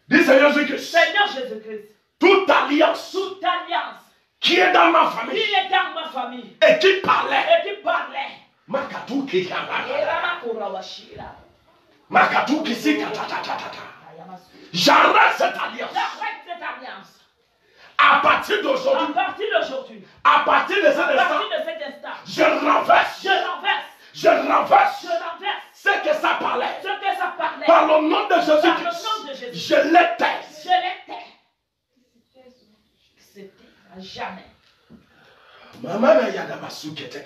Dis Seigneur Jésus-Christ. Seigneur Jésus-Christ. Toute alliance. Toute alliance. Qui est dans ma famille. Qui est dans ma famille. Et qui parlait. Et qui parlait. Makatou qui Makatou qui si katatatata. J'arrête cette alliance. J'arrête cette alliance. À partir d'aujourd'hui. À partir d'aujourd'hui. À partir de cet À instant. partir de cet instant. Je renverse. Je renverse. Je renverse. Je renverse. Ce que ça parlait. Ce que ça parlait. Par le nom de Par le nom de Jésus-Christ. Jésus. Je l'étais. Je l'étais. C'était à jamais. Maman, il y a des massous qui étaient.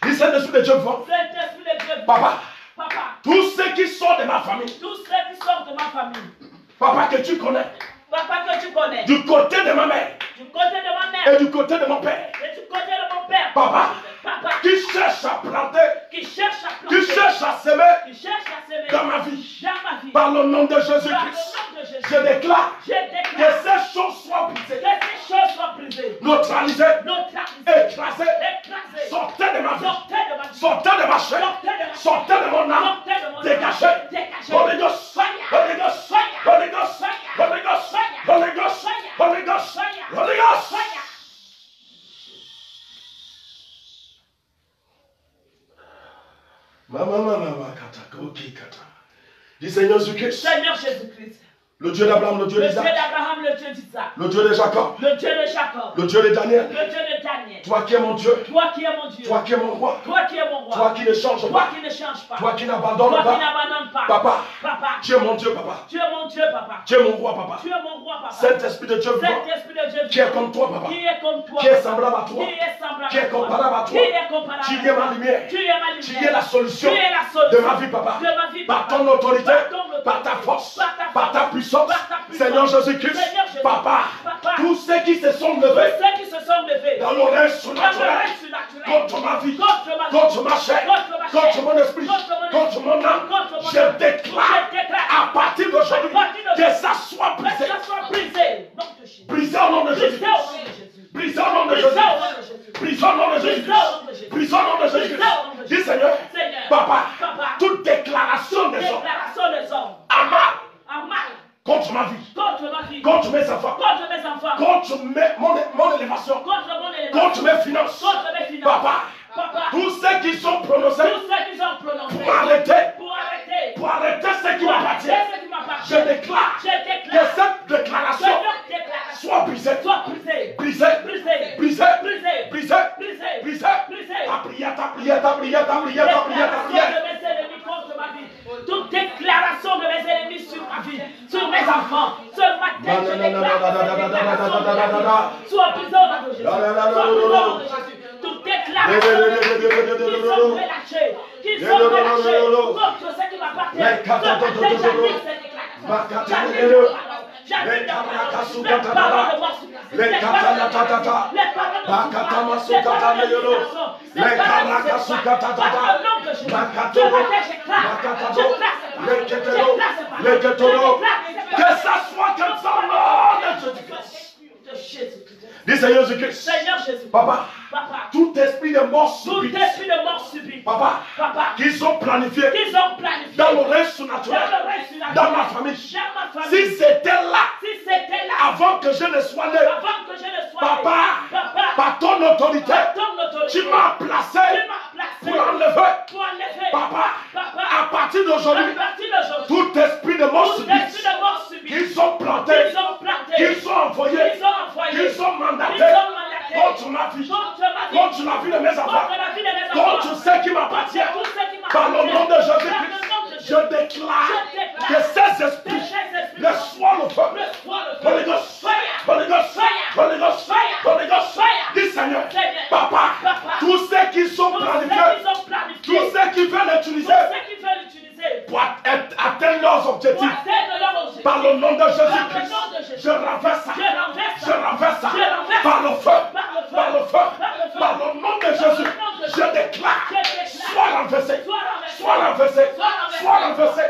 Dis Saint-Esprit de Dieu vent. Saint-Esprit de Dieu. Papa. Papa. Tous ceux qui sont de ma famille. Tous ceux qui sortent de ma famille. Papa que tu connais. Papa que tu connais. Du côté de ma mère. Du côté de ma mère. Et du côté de mon père. Et du côté de mon père. Papa. Papa. Qui cherche à planter. Qui cherche à planter. Qui cherche à semer. Qui cherche à semer. Dans ma vie. Dans ma vie. Par le nom de Par le Jésus-Christ. nom de Jésus. Je déclare. Je déclare. Que ces choses soient brisées. Que ces choses soient brisées. Neutralisées. Neutralisées. Écrasées. Écrasées. Sortez de ma vie. Sortez de ma vie. Sortez de ma chair. Sortez de ma vie. Sortez de mon âme. Sortez de mon âme. Dégagez. Dégagez. Holy Ghost. Fire. Holy Ghost. Fire. Holy Ghost. Fire. Holy Ghost. Fire. Holy Ghost. Fire. Holy Ghost. Fire. Holy Ghost. Fire. Mama, kata, ok, kata. Dis Seigneur Jésus-Christ. Seigneur Jésus-Christ. Le Dieu d'Abraham, le Dieu Le Dieu d'Isaac. d'Abraham, le Dieu d'Isaac. Le Dieu de Jacob. Le Dieu de Jacob. Le Dieu de Daniel. Le Dieu de Daniel. Toi qui es mon Dieu. Toi qui es mon Dieu. Toi qui es mon roi. Toi qui es mon roi. Toi qui ne change Toi pas. qui ne change pas. Toi qui n'abandonne Toi qui pas. n'abandonne pas. Papa. Papa. Tu es mon Dieu, papa. Tu es mon Dieu, papa. Tu es mon roi, papa. Tu es mon roi, papa. Saint-Esprit de Dieu vivant. Saint-Esprit de Dieu Qui est comme toi, papa. Qui est comme toi. Qui est semblable à toi. Qui est semblable Qui est à toi. comparable à toi. Qui est comparable Tu à es toi. ma lumière. Tu es ma lumière. Tu es la solution Tu es la solution de ma vie, papa. de ma vie, Par papa. ton autorité. Par ton autorité. Par ta force. Par ta puissance. Par ta puissance. Seigneur Jésus-Christ. Seigneur Jésus. Papa. Papa. Tous ceux qui se sont Tous levés ceux qui se sont levés dans l'oreille dans le surnaturelle règne surnaturel contre ma vie, contre ma vie, contre ma chair, contre ma chair, contre mon esprit, contre mon contre mon âme, contre mon je âme. déclare Je déclare à partir d'aujourd'hui à partir que d'aujourd'hui ça soit que brisé. ça soit brisé. Nom de Jésus. Brisé au nom de Jésus. Brisé au nom de Jésus. Brisé au nom de Brisé Jésus. au nom de Jésus. Brisé au nom de Jésus. Brisé au nom de Jésus. Brisé au nom de Jésus. Brisé au nom de Dis Jésus. Seigneur, Seigneur. Papa, Papa. toute déclaration des hommes Déclaration des hommes. à mal En mal. contre ma vie, Contre ma vie. contre mes enfants, Contre mes enfants. contre mon élévation, Contre mon élément. contre mes finances. Contre mes finances. Papa, Papa. tous ceux qui sont prononcés Tous ceux qui sont prononcés. pour arrêter Pour arrêter. ce qui m'appartient, Ce qui m'appartient. je déclare Je que déclare. cette déclaration Que déclaration soit brisée, soit brisée. brisée, Brisée. brisée, Brisée. brisée, Brisée. brisée. Brisée. Ta prière, ta prière, ta prière, ta prière, ta prière, ta Déclaration prière. de mes ennemis contre ma vie. Toute déclaration de mes ennemis sur ma vie, sur mes enfants. Ce matin, je déclare que cette déclaration de la vie soit brisée au nom de Jésus. Soit brisée au nom de Jésus. Toute déclaration qui sont relâchées, contre ce qui m'appartient. J'annule cette déclaration. J'annule les paroles de mort. Les paroles de mort. Les paroles de mort. Que ça soit comme ça, nom de Jésus-Christ. Dis Seigneur Jésus-Christ. Papa, tout esprit de mort subite, papa, qu'ils ont planifié dans le règne surnaturel, dans ma famille. Si c'était là, avant que je ne sois né, papa, par ton autorité, tu m'as placé pour enlever, papa, à partir d'aujourd'hui, tout esprit de mort subite, qu'ils ont planté, qu'ils ont envoyé, qu'ils ont mandaté contre ma vie, contre la vie de mes enfants, contre ceux qui m'appartiennent, par le nom de Jésus-Christ, je déclare que ces esprits reçoivent le feu. Holy Ghost, Holy Ghost, Holy Ghost, Holy Ghost. Dis Seigneur, papa, tous ceux qui sont planifiés, tous ceux qui veulent l'utiliser pour atteindre leurs objectifs, par le nom de Jésus-Christ, je renverse ça, je renverse ça, par le feu, par le feu, par le nom de Jésus, je déclare, sois renversé, sois renversé, sois renversé.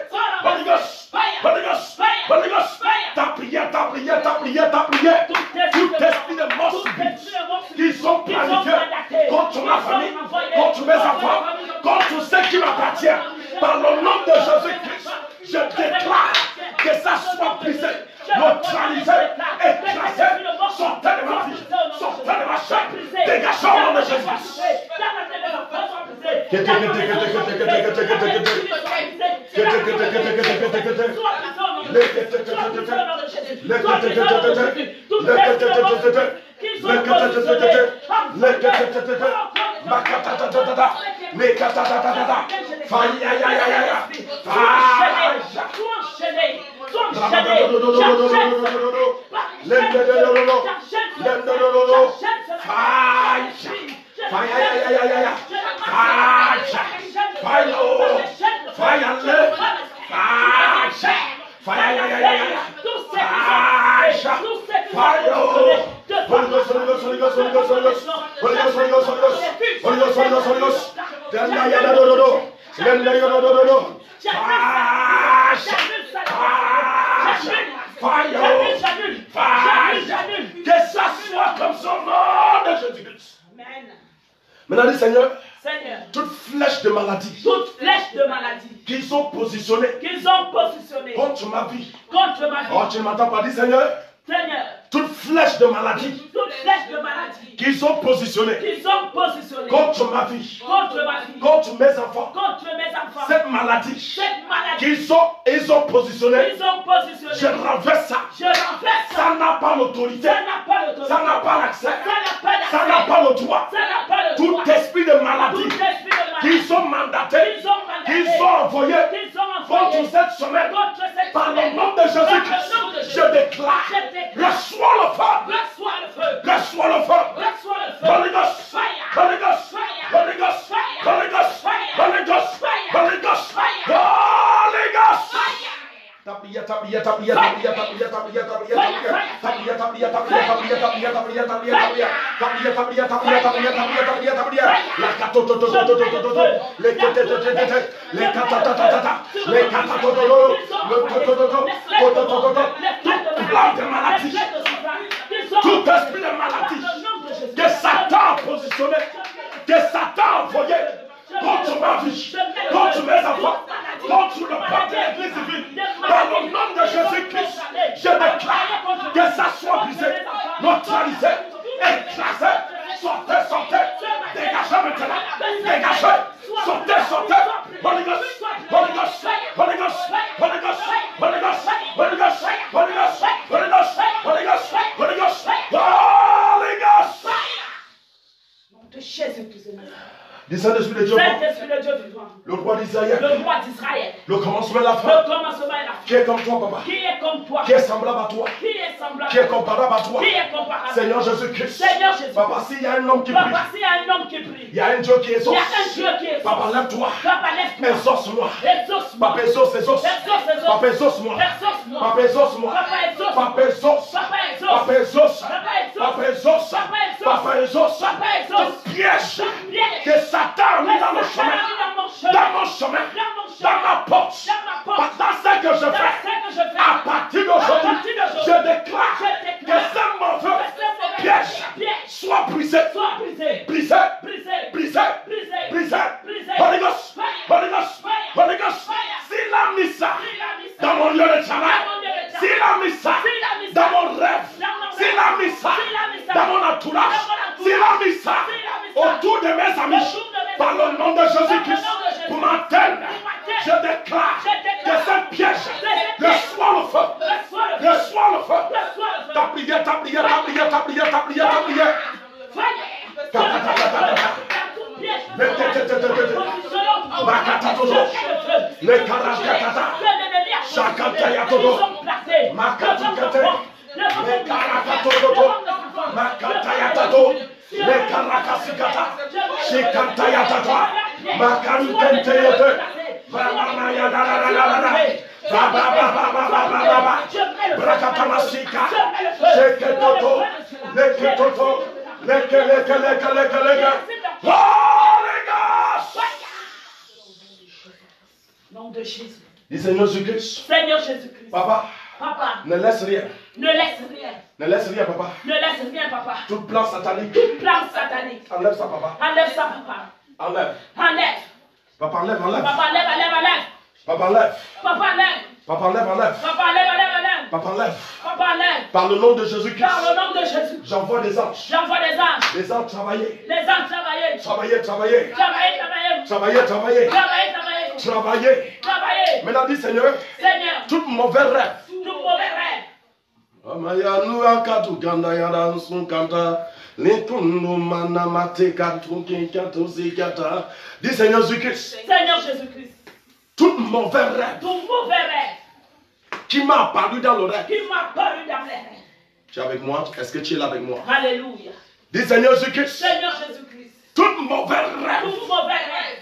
Holy Ghost, Holy Ghost, Holy Ghost, ta prière, ta prière, ta prière, ta prière, tout esprit de mort subite, qui sont planifiés contre ma famille, contre mes enfants, contre ceux qui m'appartiennent, par le nom de Jésus-Christ, je déclare que ça soit brisé, neutralisé, écrasé, sortez de ma vie, sortez de ma chair, dégagez au nom de Jésus-Christ. Que ça soit comme son nom de Jésus-Christ. Maintenant, dis Seigneur, toute flèche de maladie, qu'ils sont positionnés contre ma vie. Oh, tu ne m'entends pas, dis Seigneur, toute flèche de maladie, qu'ils ont positionné contre ma vie, contre mes enfants, cette maladie qu'ils ont positionné, je renverse ça. Ça n'a pas l'autorité, ça n'a pas l'accès, ça n'a pas le droit. Tout esprit de maladie qu'ils ont mandaté, qu'ils ont envoyé contre cette semaine, par le nom de Jésus-Christ, je déclare, reçois le feu, reçois le feu, Holy Ghost, Holy Ghost, Holy Ghost, Holy Ghost, Holy Ghost, Holy Ghost, Holy Ghost. Tout esprit de maladie que Satan a positionné, que Satan a envoyé contre ma vie, contre mes enfants, contre le peuple de l'église divine, par le nom de Jésus-Christ, je déclare que ça soit brisé, neutralisé, écrasé, sortez, dégagez maintenant, dégagez, sortez, Holy Ghost, Holy Ghost, Holy Ghost, Holy Ghost, Holy Ghost, Holy Ghost, Holy Ghost, Holy Ghost, Holy Ghost, Holy Ghost, Holy Ghost. De Jésus-Christ. Le Saint-Esprit de Dieu. Saint-Esprit de Dieu vivant. Le roi d'Israël. Le roi d'Israël. Le commencement et la fin. Le commencement et la fin. Qui est comme toi, papa. Qui est comme toi. Qui est semblable à toi. Qui est semblable. Qui est comparable à toi. Qui est comparable. Seigneur Jésus-Christ. Seigneur Jésus. Papa, s'il y a un homme qui prie. Papa, s'il y a un homme qui prie. Il y a un Dieu qui exauce. Il y a un Dieu qui exauce. Papa, lève-toi. Papa, lève-toi. Exauce-moi. Exauce-moi. Papa, exauce, exauce. Exauce, exauce. Papa, exauce-moi. Exauce-moi. Papa, exauce-moi. Papa, exauce. Papa, exauce. Papa, exauce. Papa, exauce. Papa, exauce. Papa, exauce. Papa, exauce. Papa, exauce. Papa, exauce. Tout piège Piège. que Satan a mis dans mon chemin. Dans mon chemin. Dans ma porte. Dans ce que je fais. À partir d'aujourd'hui, je déclare que ce mauvais piège soit brisé. Brisé. Brisé. Brisé. Holy Ghost. Holy Ghost. Holy Ghost. S'il a mis ça dans mon lieu de travail, s'il a mis ça dans mon rêve, s'il a mis ça dans mon entourage, s'il a mis ça autour de mes amis, par le nom de Jésus-Christ, pour m'atteindre, je déclare que ce piège reçoit le feu. Reçoit le feu. Ta prière, ta prière, ta prière, ta prière, ta prière, ta prière. Le karakatata, shakantayatodo, makatikate, le karakatodo, makantayatato, le karakasikata, shikantayatata, makantenteyate, babanayadadadadada, bababababababa, brakatamasika, sheketoto, leketoto, leke. Holy Ghost! Nom de Jésus. Dis Seigneur Jésus-Christ. Seigneur Jésus-Christ. Papa, ne laisse rien. Ne laisse rien. Ne laisse rien, papa. Ne laisse rien, papa. Toute plan satanique. Toute plan satanique. Enlève ça, papa. Enlève ça, papa. Enlève. Enlève. Papa, enlève, enlève. Papa, enlève, enlève, enlève. Papa, enlève. Papa, enlève. Papa, enlève, enlève. Papa, enlève, enlève, enlève. Papa, enlève. Papa, enlève. Par le nom de Jésus-Christ. Par le nom de Jésus. J'envoie des anges. J'envoie des anges. Les anges travailler. Les anges travailler. Travailler, travailler. Travailler, travailler. Travailler, travailler. Travailler, travailler. Travailler. Travailler. Maintenant, dis Seigneur. Seigneur. Tout mauvais rêve. Tout mauvais rêve. Amaya nu akatu kanda yada sun kanta. Lekunu mana mate katu kinkato zikata. Dis Seigneur Jésus-Christ. Seigneur Jésus-Christ. Tout mauvais rêve. Tout mauvais rêve. Qui m'a apparu dans le rêve. Qui m'a apparu dans les rêves. Tu es avec moi? Est-ce que tu es là avec moi? Alléluia. Dis Seigneur Jésus-Christ. Seigneur Jésus-Christ. Tout mauvais rêve. Tout mauvais rêve.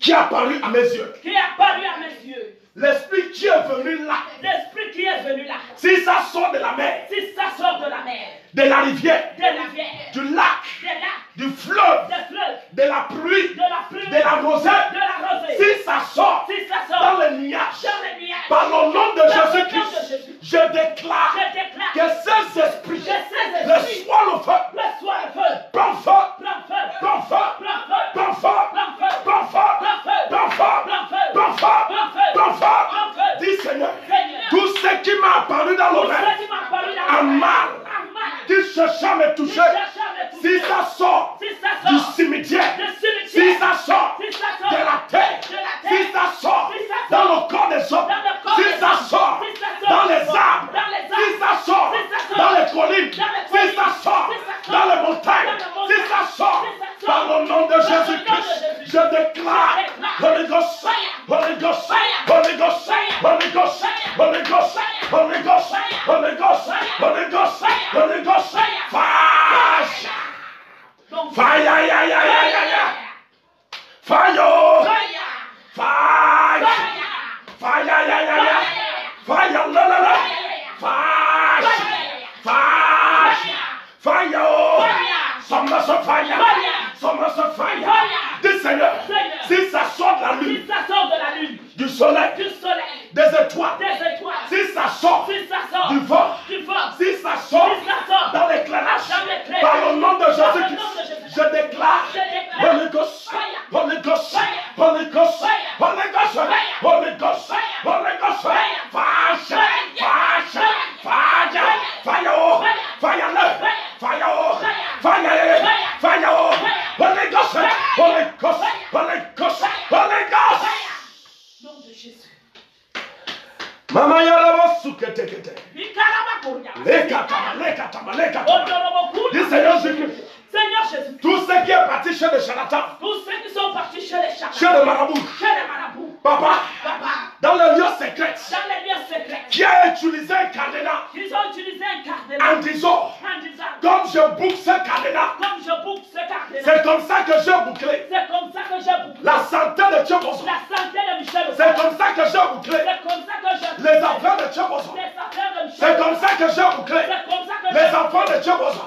Qui est apparu à mes yeux. Qui est apparu à mes yeux. L'esprit qui est venu là. L'esprit qui est venu là. Si ça sort de la mer. Si ça sort de la mer. De la rivière. De la rivière. Du lac. Des lacs. Du fleuve. Des fleuves. De la pluie. De la pluie. De la rosée. De la rosée. Si ça sort. Si ça sort. Dans les nuages. Dans les nuages. Par le nom de Dans le nom de Jésus-Christ. Jésus. Je déclare. Je déclare. Que ces esprits. Que ces esprits. Reçoivent le feu. Reçoivent le feu. Prends feu. Prends feu. Prends feu. Prends feu. Prends feu. Prends feu. Prends feu. Prends feu. Prends feu. Prends feu. Prends feu. Prends feu. Prends feu. Prends feu. Dis Seigneur. Seigneur. Tout ce qui m'a apparu dans le rêve. Ceux qui m'ont apparu dans En le rêve. mal. En mal. Qui cherchait à me toucher. Si ça sort Si ça du sort. cimetière. Du cimetière. Si ça sort Si ça sort. de la terre. De la terre. Si ça sort Si ça sort. dans le corps des hommes. Dans le corps Si des ça hommes. sort Si ça sort. dans les arbres. Dans les arbres. Si ça sort Si ça sort. dans les collines. Dans les Si collines. ça sort Si ça sort. dans les montagnes. Dans les montagnes. Si ça sort Si ça sort. par le nom de Par le nom de Jésus-Christ. Jésus. Je déclare Je déclare. Holy Ghost. Fire. Holy Ghost. Fire. Holy Ghost. Fire. Holy Ghost. Fire. Holy Ghost. Fire. Holy Ghost. Fire. Holy Ghost. Fire. Holy Ghost. Fire. Holy Ghost. Fire. Fire. Donc, Fire. Fire. Fire. Fire. Fire. Fire. La la la. Fire. Fire. Fire. Someone so fire. Someone so fire. Dis Seigneur, si ça sort de la lune, si ça sort de la lune, du soleil, du soleil, des étoiles, des étoiles, si ça sort si ça sort du vent, du vent, si ça sort si ça sort dans l'éclairage, dans l'éclairage, par le nom de par le nom de Jésus-Christ, Jésus, je déclare je déclare Holy Ghost, fire, Holy Ghost, fire, Holy Ghost, fire, Holy Ghost, fire, Holy Ghost, fire, Holy Ghost, fire, fire, fire, fire, fire, fire, Holy Ghost, Holy Ghost, Holy Ghost, Holy Ghost. nom de Jésus. Mama yarabo suketekete. Ikaramakoria. Lekatama. Odorobokuria. Dis Seigneur Jésus-Christ. Seigneur Jésus. Tout ce qui est parti chez les charlatans, Tout ce de marabouts. Papa, dans les lieux secrets, qui a utilisé un cadenas en disant, comme je boucle ce cadenas, c'est comme ça que j'ai bouclé la santé de Tchèbozo. C'est comme ça que j'ai bouclé les affaires de Tchèbozo. C'est comme ça que j'ai bouclé les enfants de Tchèbozo.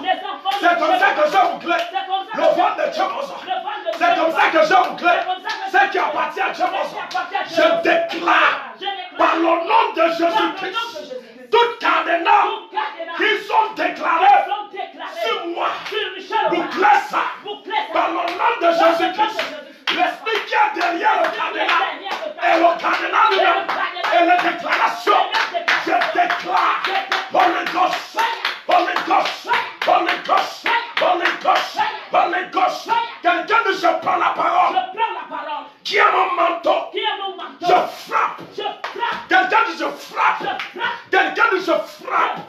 C'est comme ça que j'ai bouclé le ventre de Tchèbozo. C'est comme ça que j'ai bouclé ce qui appartient à Tchèbozo. Je déclare par le nom de Jésus-Christ toute cadenas qui sont déclarés sur moi, bouclez ça par le nom de Jésus-Christ. L'esprit qui est derrière le cadenas et le cadenas lui-même et les déclarations, je déclare Holy Ghost, Holy Ghost, Holy Ghost, Holy Ghost, Holy Ghost. Quelqu'un dit je prends la parole. Qui a mon manteau? Je frappe. Quelqu'un dit je frappe. Quelqu'un dit je frappe.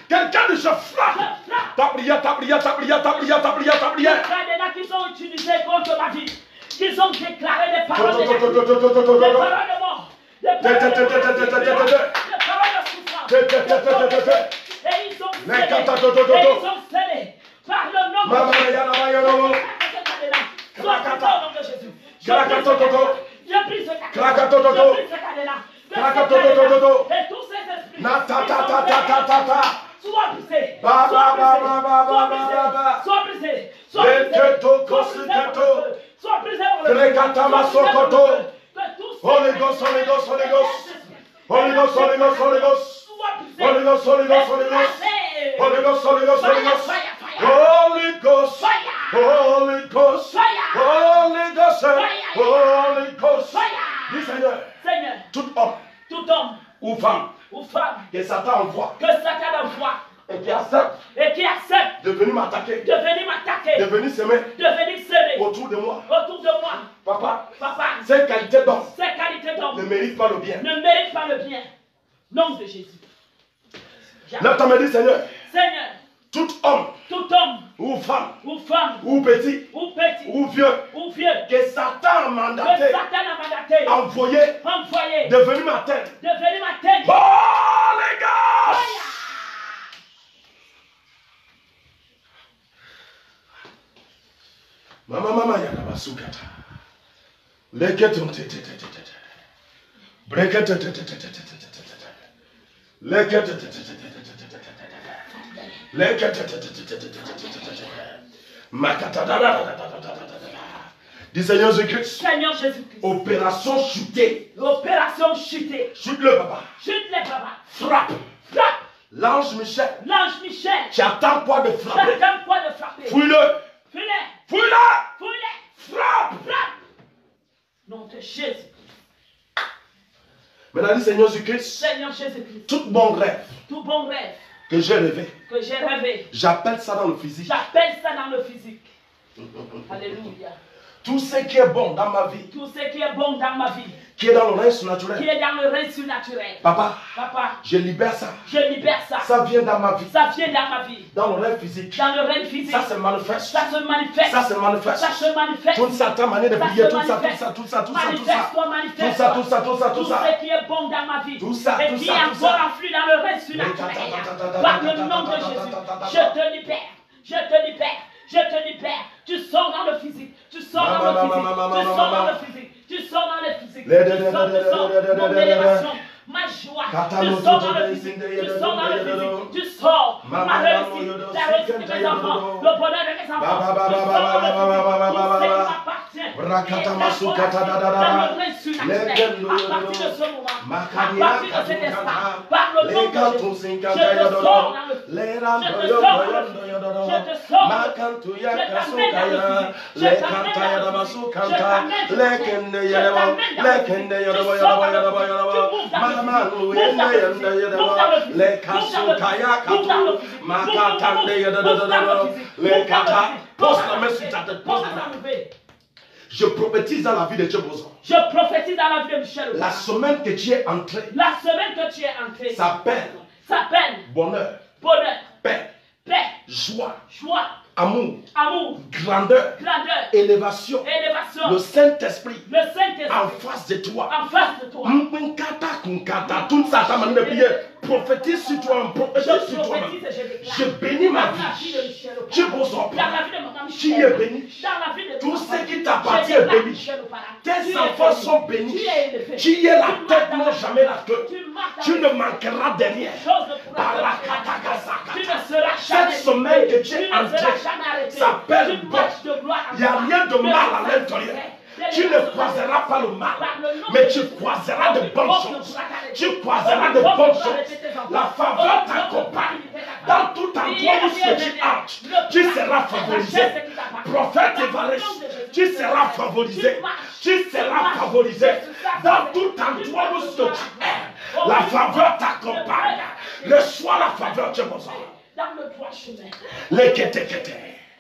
Quelqu'un dit je frappe. Ta prière, ta prière, ta prière, ta prière, ta prière, ta prière. Les cadenas qui sont utilisés contre ma vie, qu'ils ont déclaré des paroles de mort, des paroles de mort, des paroles de souffrance. Et ils sont scellés par le nom de Jésus. Sois présent au nom de Jésus. Je prie ce cadenas. Et tous ces esprits soient brisés. Sois brisé. Holy Ghost, Holy Ghost, Holy Ghost. Holy Ghost, Holy Ghost, Holy Ghost. Holy Ghost, Holy Ghost, Holy Ghost. Holy Ghost, Holy Ghost, Holy Ghost. Holy Ghost, Holy Ghost, Holy Ghost, Holy Ghost. Dis Seigneur, tout homme ou femme que Satan envoie et qui accepte de venir m'attaquer, de venir s'aimer autour de moi. Papa, ces qualités d'homme ne méritent pas le bien. Nom de Jésus. Là, tu me dis, Seigneur, tout homme ou femme ou petit ou vieux que Satan a mandaté, envoyé de venir m'atteindre. Oh les gars! Maman, il y a la basukata. Dis Seigneur Jésus-Christ. Opération chutée. Chute-le, papa. Frappe. L'ange Michel. Qui attend quoi de frapper. Fouille-le. Frappe. Nom de Jésus. Maintenant, dis Seigneur Jésus-Christ. Tout bon rêve que j'ai rêvé, j'appelle ça dans le physique. Alléluia. Tout ce qui est bon dans ma vie, qui est dans le règne surnaturel, Papa, je libère ça. Ça vient dans ma vie. Dans le règne physique. Ça se manifeste. Toute cette manière de prier, tout ça. Tout ce qui est bon dans ma vie. Et qui est encore enflé dans le règne surnaturel. Par le nom de Jésus, je te libère. Tu sors dans le physique. Tu sors dans le physique. Mon élévation, ma joie. Tu sors dans le physique. Tu sors ma réussite. La réussite de mes enfants. Le bonheur de mes enfants. Tu sors dans le physique. Tout ce qui m'appartient. Dans le règne surnaturel. À partir de ce moment. À partir de cet instant. Par le nom de Jésus. Je te sors dans le physique. Je te sors. Je prophétise dans la vie de Tchèbozo. Je prophétise dans la vie de Michel. La semaine que tu es entré. S'appelle bonheur, bonheur, paix, paix, joie, joie, amour, amour, grandeur, grandeur, élévation, élévation, le Saint-Esprit le Saint-Esprit en face de toi. en face de toi. Tout ça, ta manière de prier, prophétise sur toi, prophétise sur toi. prophétise et je déclare. Je bénis ma Dans la vie vie. de Michel Opara, Tu besoin dans la vie de maman Tu Michel, es béni. dans la vie de Tout ton ce papa, qui t'appartient je est déclare béni. Michel Opara. Tu Tes es enfants béni. sont bénis. Tu es élevé. Tu es la Tu tête, marches non dans jamais la queue. Tu marches dans Tu les- ne manqueras de rien. Chose de Par la Tu katakasaka. ne seras jamais Cette semaine que tu tu es ne seras entré jamais arrêté. s'appelle Tu bon. marches de gloire en Il n'y a gloire. rien de mal à De l'intérieur. succès. Tu ne croiseras pas le mal, mais tu croiseras de bonnes choses. Tu croiseras de bonnes choses. La faveur t'accompagne. Dans tout endroit où tu entres, tu seras favorisé. Prophète Évariste, tu seras favorisé. Tu seras favorisé. Dans tout endroit où tu es, la faveur t'accompagne. Reçois la faveur, tu as besoin. Dans le droit chemin. Les kétékété.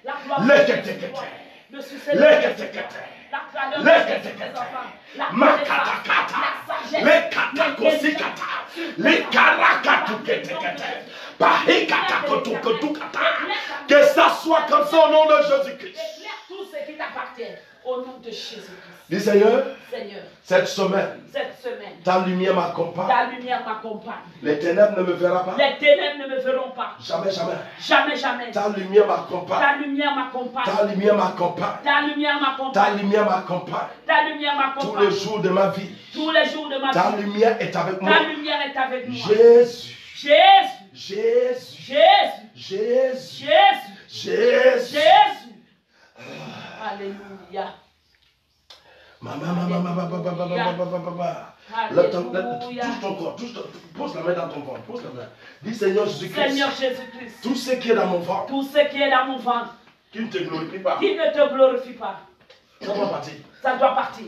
La gloire Les de kétékété. le succès de Les kétékété. la valeur Les de kétékété. tes enfants, la Makatakata. Les katakosikata. Les karakatuketekete. Bahikatakotukotukata. Que ça soit comme ça au nom de Jésus-Christ. Déclare tout ce qui t'appartient au nom de Jésus-Christ. Dis Seigneur, Seigneur, cette semaine, cette semaine, ta lumière m'accompagne. ta lumière m'accompagne. Les ténèbres ne me verront pas. Les ténèbres ne me verront pas. Jamais, jamais. Jamais, jamais. Ta lumière m'accompagne. Ta lumière m'accompagne. Ta lumière m'accompagne. Ta lumière Ta m'accompagne. lumière m'accompagne. Ta lumière Tous m'accompagne. les jours de ma vie. Tous les jours de ma Ta vie. lumière est avec moi. Ta lumière est avec moi. Jésus. Jésus. Jésus. Jésus. Jésus. Jésus. Jésus. Jésus. Alléluia. Touche ton corps, pose la main dans ton ventre, pose la main. Dis Seigneur Jésus-Christ, Seigneur Jésus-Christ, tout ce qui est dans mon ventre, tout ce qui est dans mon ventre, qui ne te glorifie pas, qui ne te glorifie pas, ça doit partir. ça doit partir.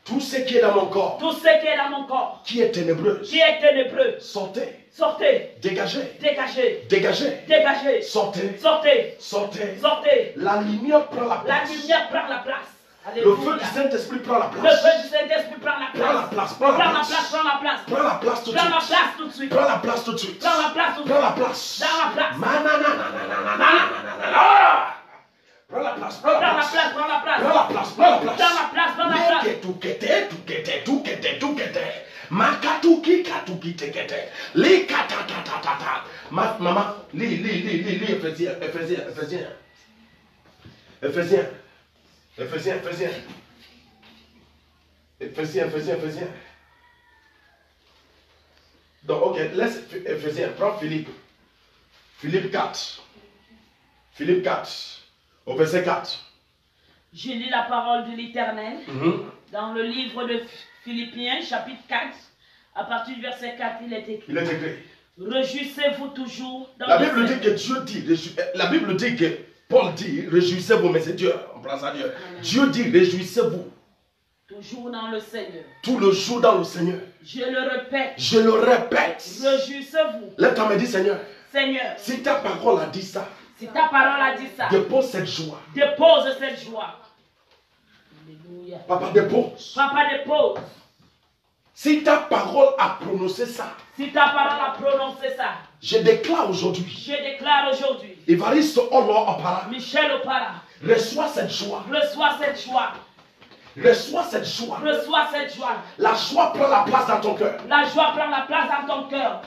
Tout ce qui est dans mon corps, Tout ce qui est dans mon corps, qui est ténébreux, qui est ténébreux, sortez, sortez, dégagez, dégagez, dégagez, dégagez, sortez, sortez, sortez. sortez. La lumière prend la La place. lumière prend la place. Le Alléluia. feu du Saint-Esprit prend la Le place. feu du Saint-Esprit prend la Prends la place. place, prends la Prends la place. place, prends la place. Prends la place tout de Prends la suite. place tout de suite. Prends la place tout de suite. Prends la place tout de Prends la suite. place. Dans la place. Prends la place, Prends la place, prends la place. Prends la place, prends la place. Prends la place, prends la place. Makatuki katuki tekete. Li katatatata. Maman, lis Éphésiens. Donc, ok, laisse Éphésiens. Prends Philippe. Philippe 4. Philippe 4. Au verset 4. Je lis la parole de l'Éternel dans le livre de Philippiens, chapitre 4. À partir du verset 4, il est écrit. Il est écrit. Réjouissez-vous toujours dans La le Bible dit Seigneur. que Dieu dit, la Bible dit que Paul dit, réjouissez-vous, mais c'est Dieu, on prend ça Dieu. Amen. Dieu dit, réjouissez-vous Toujours dans le Seigneur. tout le jour dans le Seigneur. Je le répète. Je le répète. Réjouissez-vous. Lève-toi me dit, Seigneur, Seigneur, si ta parole a dit ça, si ta parole a dit ça, dépose cette joie. dépose cette joie. Alléluia. Papa, dépose. Papa, dépose. Si ta parole a prononcé ça, Si ta parole a prononcé ça, je déclare aujourd'hui, je déclare aujourd'hui, Évariste Olo Opara, Michel Opara, reçois cette joie. reçois cette joie. Reçois cette joie. Reçois cette joie. La joie prend la place dans ton cœur. La joie prend la place dans ton cœur.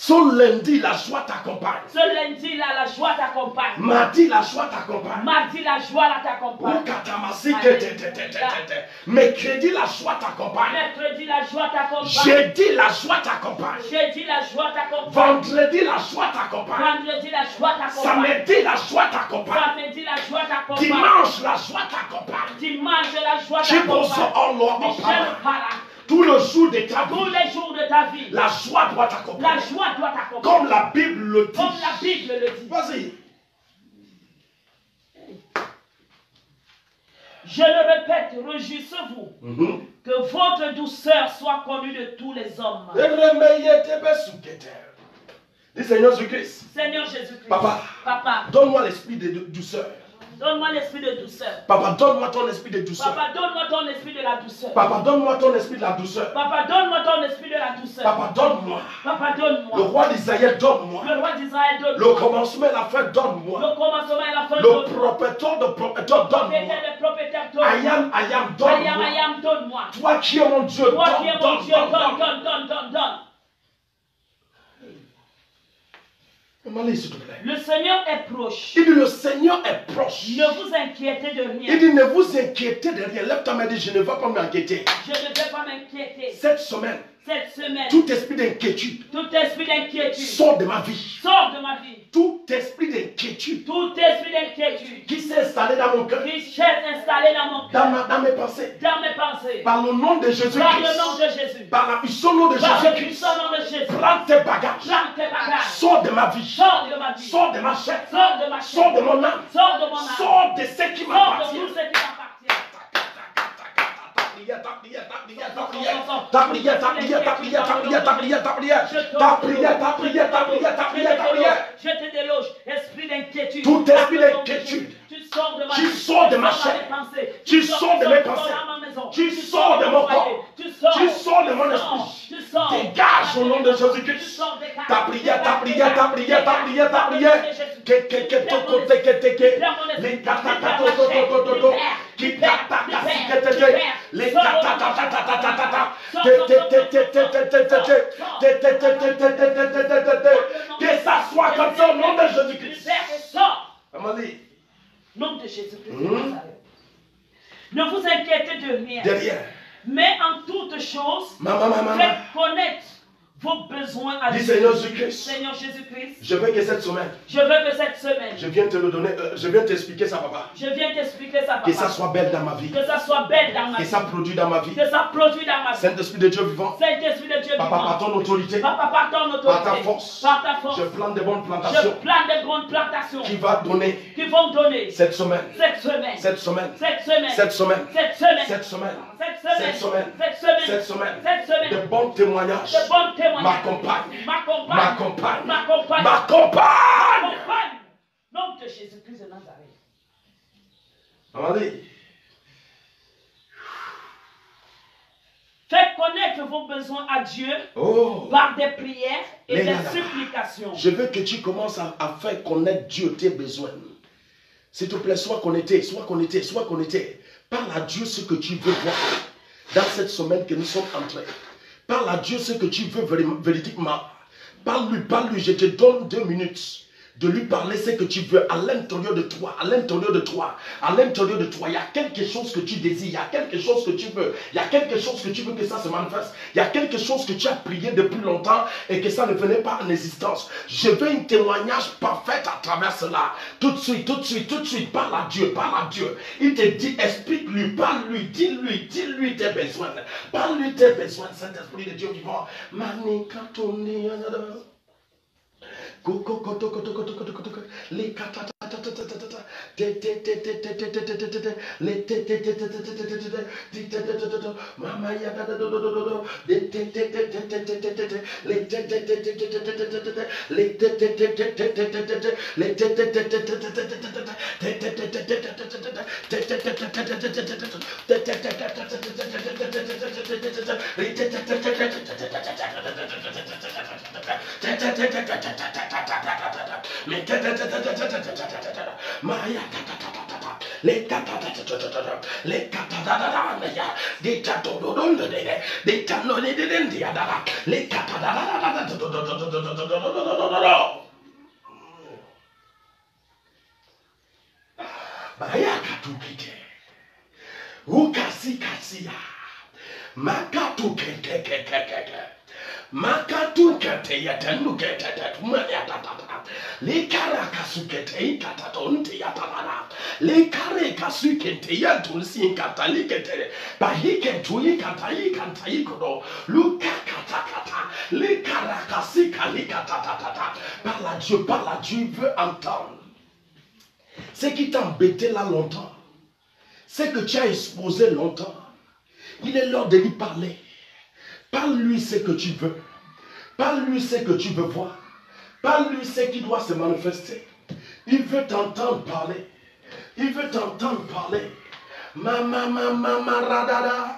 Ce lundi, la joie t'accompagne. Ce lundi-là, la joie t'accompagne. Mardi, la joie t'accompagne. Mardi, la joie là t'accompagne. Mercredi, la joie t'accompagne. Mercredi, la joie t'accompagne. Jeudi, la joie t'accompagne. Jeudi, la joie t'accompagne. Vendredi, la joie t'accompagne. Vendredi, la joie t'accompagne. Samedi, la joie t'accompagne. Samedi, la joie t'accompagne. Dimanche, la joie t'accompagne. Dimanche, la joie Chiboso t'accompagne. Olo Michel Opara. Opara. Tout le jour de ta Tous vie, les jours de ta vie, la joie doit la t'accompagner. joie doit t'accompagner. Comme la Bible le dit. Comme la Bible le dit. Vas-y. Je le répète, réjouissez-vous. Que votre douceur soit connue de tous les hommes. Dis Seigneur Jésus-Christ, Seigneur Jésus-Christ. Papa. Papa, donne-moi l'esprit de douceur. Donne-moi l'esprit de douceur. Papa, donne-moi ton esprit de douceur. Papa, donne-moi ton esprit de la douceur. Papa, donne-moi ton esprit de la douceur. Papa, donne-moi ton esprit de la douceur. Papa, donne-moi. Papa, donne-moi. Le roi d'Israël, donne-moi. Le roi d'Israël, donne-moi. Le commencement et la fin, donne-moi. Le commencement et la fin, Le donne-moi. propriétaire de propriétaire, donne-moi. Le propriétaire, donne-moi. I am, donne-moi. I am, donne-moi. Toi qui es mon Dieu, Toi qui es mon Dieu, donne. M'allez, s'il te plaît. Le Seigneur est proche. Il dit, le Seigneur est proche. Ne vous inquiétez de rien. Il dit, ne vous inquiétez de rien. Lève ta main et dis, je ne vais pas m'inquiéter. Je ne vais pas m'inquiéter. Cette semaine, tout esprit d'inquiétude sort de ma vie. Sort de ma vie. Tout esprit d'inquiétude qui s'est installé dans mon cœur, dans mes pensées, par le nom de Jésus-Christ, par la puissance nom de Jésus-Christ, prends tes bagages, sors de ma vie, sors de ma chair, sors de mon âme, sors de ce qui m'appartient. Ta prière. Je te déloge, esprit d'inquiétude. Tout esprit d'inquiétude. Tu sors de ma chair. Tu sors de mes pensées. Tu sors de mon corps. Tu sors de mon esprit. Dégage au nom de Jésus-Christ. Ta prière. Que ça soit comme ça au nom de Jésus-Christ. Nom de Jésus-Christ. Ne vous inquiétez de rien. Mais en toutes choses, faites connaître vos besoins à Dieu. Seigneur Jésus-Christ. Je veux que cette semaine. Je viens te le donner. Je viens t'expliquer ça, papa. Que ça soit belle dans ma vie. Que ça produit dans ma vie. Saint-Esprit de Dieu vivant. Papa, par ton autorité. Par ta force. Je plante de bonnes plantations. Qui vont donner. Cette semaine. De bons témoignages. M'accompagne. Nom de Jésus-Christ de Nazareth. Allez. Faites connaître vos besoins à Dieu par des prières et des supplications. Je veux que tu commences à faire connaître Dieu tes besoins. S'il te plaît, sois connecté. Parle à Dieu ce que tu veux voir dans cette semaine que nous sommes entrés. Parle à Dieu ce que tu veux véridiquement. Parle-lui, je te donne 2 minutes de lui parler ce que tu veux à l'intérieur de toi, il y a quelque chose que tu désires, il y a quelque chose que tu veux, il y a quelque chose que tu veux que ça se manifeste, il y a quelque chose que tu as prié depuis longtemps et que ça ne venait pas en existence. Je veux un témoignage parfait à travers cela. Tout de suite, parle à Dieu. Il te dit, explique-lui, parle-lui, dis-lui tes besoins. Parle-lui tes besoins, Saint-Esprit de Dieu vivant. Les Makatu kete yatendu kete le karakasu kete ikatatonte yatanana le kare kasu kete yatulsi katali kete bahike tuli katai kantai kodo luka kata le karakasi kali katatata. Parle à Dieu, il veut entendre. Ce qui t'a embêté là longtemps, ce que tu as exposé longtemps, il est l'heure de lui parler. Parle-lui ce que tu veux. Parle-lui ce que tu veux voir. Parle-lui ce qui doit se manifester. Il veut t'entendre parler. Il veut t'entendre parler. Mama radada.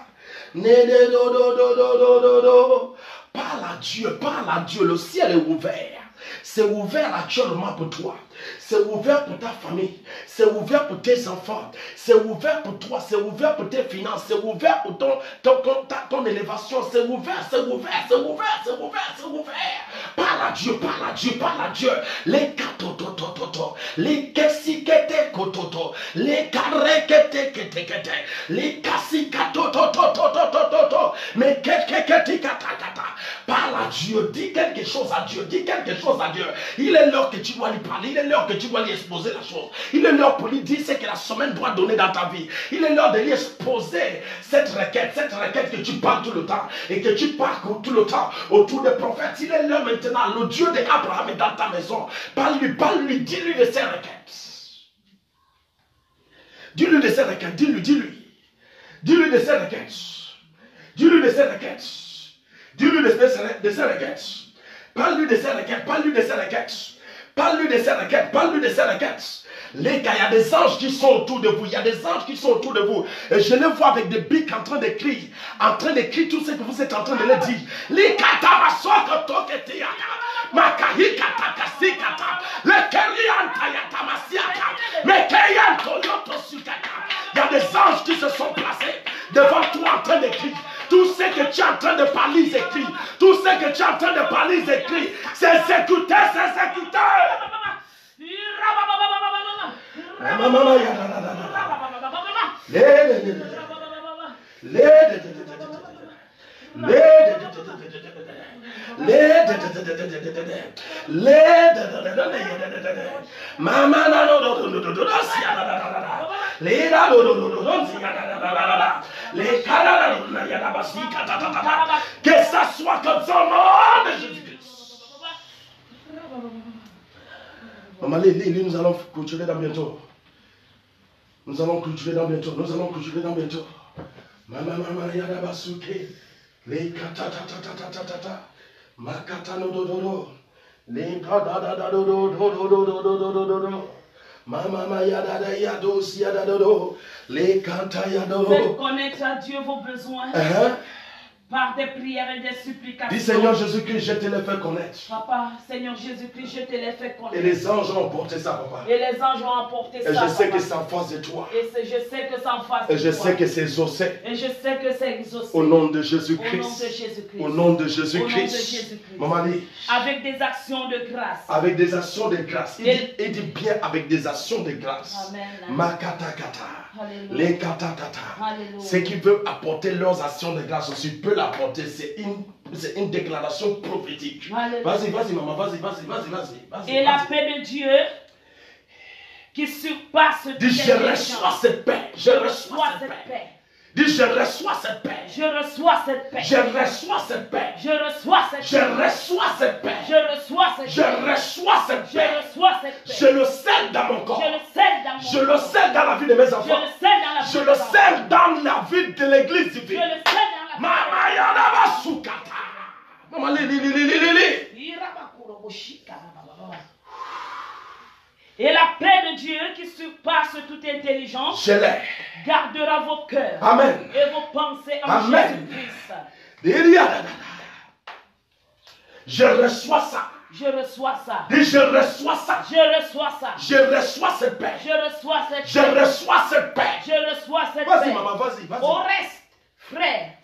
Nede do do do do do do do. Parle à Dieu, parle à Dieu. Le ciel est ouvert. C'est ouvert actuellement pour toi. C'est ouvert pour ta famille. C'est ouvert pour tes enfants. C'est ouvert pour toi. C'est ouvert pour tes finances. C'est ouvert pour ton élévation. C'est ouvert, c'est ouvert, c'est ouvert, c'est ouvert, c'est ouvert. Parle à Dieu, parle à Dieu, parle à Dieu. Les katototototo. Les kesikete kototo. Les karekete kete kete. Les kasikatototototototo. Mais kekeketi katakata. Parle à Dieu. Dis quelque chose à Dieu. Dis quelque chose à Dieu. Il est l'heure que tu dois lui parler. Il est l'heure que tu dois lui exposer la chose. Il est l'heure pour lui dire ce que la semaine doit donner dans ta vie. Il est l'heure de lui exposer cette requête que tu parles tout le temps et que tu parles tout le temps autour des prophètes. Il est l'heure maintenant. Le Dieu d'Abraham est dans ta maison. Parle-lui, dis-lui de ses requêtes. Dis-lui de ses requêtes, dis-lui. Dis-lui de ses requêtes. Dis-lui de ses requêtes. Dis-lui de ses requêtes. Parle-lui de ses requêtes, parle-lui de ses requêtes. Parle-lui de ses requêtes, parle-lui de ses requêtes. Les gars, il y a des anges qui sont autour de vous. Il y a des anges qui sont autour de vous. Et je les vois avec des bics en train d'écrire. En train d'écrire tout ce que vous êtes en train de leur dire. Les katamashokotoketiaka. Makahikatakasika. Le keriantayatamasika. Mekeyantoyotosukaka. Il y a des anges qui se sont placés devant toi en train d'écrire. Tout ce que tu es en train de parler, ils écrivent. Tout ce que tu es en train de parler, ils écrivent. C'est exécuté, c'est exécuté. Que ça soit comme ça au nom de Jésus-Christ. Maman, nous allons clôturer dans bientôt. Nous allons clôturer dans bientôt. Maman, yadabasuke. Les katatatatatatata. Makata no do do do. Les kadada do do do do do do do do do. Mama yadada yados yadadodo. Les kanta yado. Faites connaître à Dieu vos besoins. Par des prières et des supplications. Dis Seigneur Jésus-Christ, je te les fais connaître. Papa, Seigneur Jésus-Christ, je te les fais connaître. Et les anges ont emporté ça, papa. Et les anges ont emporté ça. Et je sais que c'est en face de toi. Et je sais que c'est en face de toi. Et je sais que c'est exaucé. Et je sais que c'est exaucé. Au nom de Jésus-Christ. Au nom de Jésus-Christ. Au nom de Jésus-Christ. Maman dit. Avec des actions de grâce. Avec des actions de grâce. Il dit bien avec des actions de grâce. Amen. Makatakata. Alléluia. Les katatata. Alléluia. Ceux qui veulent apporter leurs actions de grâce aussi peuvent l'apporter. C'est une déclaration prophétique. Vas-y, maman, vas-y. Et la paix de Dieu qui surpasse toute intelligence. Dis, je reçois cette paix. Je reçois cette paix. Dis, je reçois cette paix. Je reçois cette paix. Je reçois cette paix. Je reçois cette paix. Je reçois cette paix. Je reçois cette paix. Je reçois cette paix. Je reçois cette paix. Je le scelle dans mon corps. Je le scelle dans mon corps. Je le scelle dans la vie de mes enfants. Je le scelle dans la vie Je le scelle dans la vie de l'église Je divine. le scelle dans la vie. Mama yadaba sukata. Maman li. Et la paix de Dieu qui surpasse toute intelligence Je l'ai. gardera vos cœurs. Amen. Et vos pensées en Amen. Jésus-Christ. Je reçois ça. Je reçois ça. Dis, je reçois ça. Je reçois ça. Je reçois cette paix. Je reçois cette Je paix. reçois cette paix. Je reçois cette Vas-y, paix. maman, vas-y. Au reste,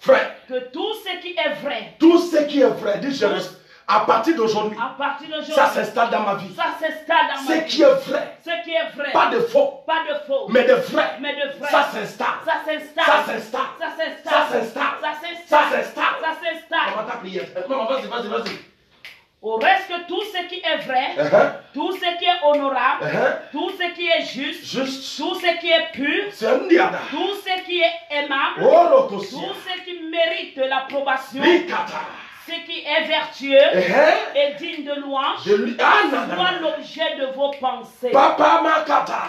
frère, que tout ce qui est vrai. Tout ce qui est vrai, dis, je reçois. À partir d'aujourd'hui, ça s'installe dans ma vie. Ça s'installe dans ma vie. Ce qui est vrai. Ce qui est vrai. Pas de faux. Pas de faux. Mais de vrai. Mais de vrai. Ça s'installe. Ça s'installe. Ça s'installe. Ça s'installe. Ça s'installe. Ça s'installe. Ça s'installe. Ça s'installe. Maman, ta prière. Maman, vas-y. Au reste que tout ce qui est vrai, tout ce qui est honorable, tout ce qui est juste, tout ce qui est pur, tout ce qui est aimable, tout ce qui mérite l'approbation, ce qui est vertueux et digne de louange, soit l'objet de vos pensées. Papa Makata,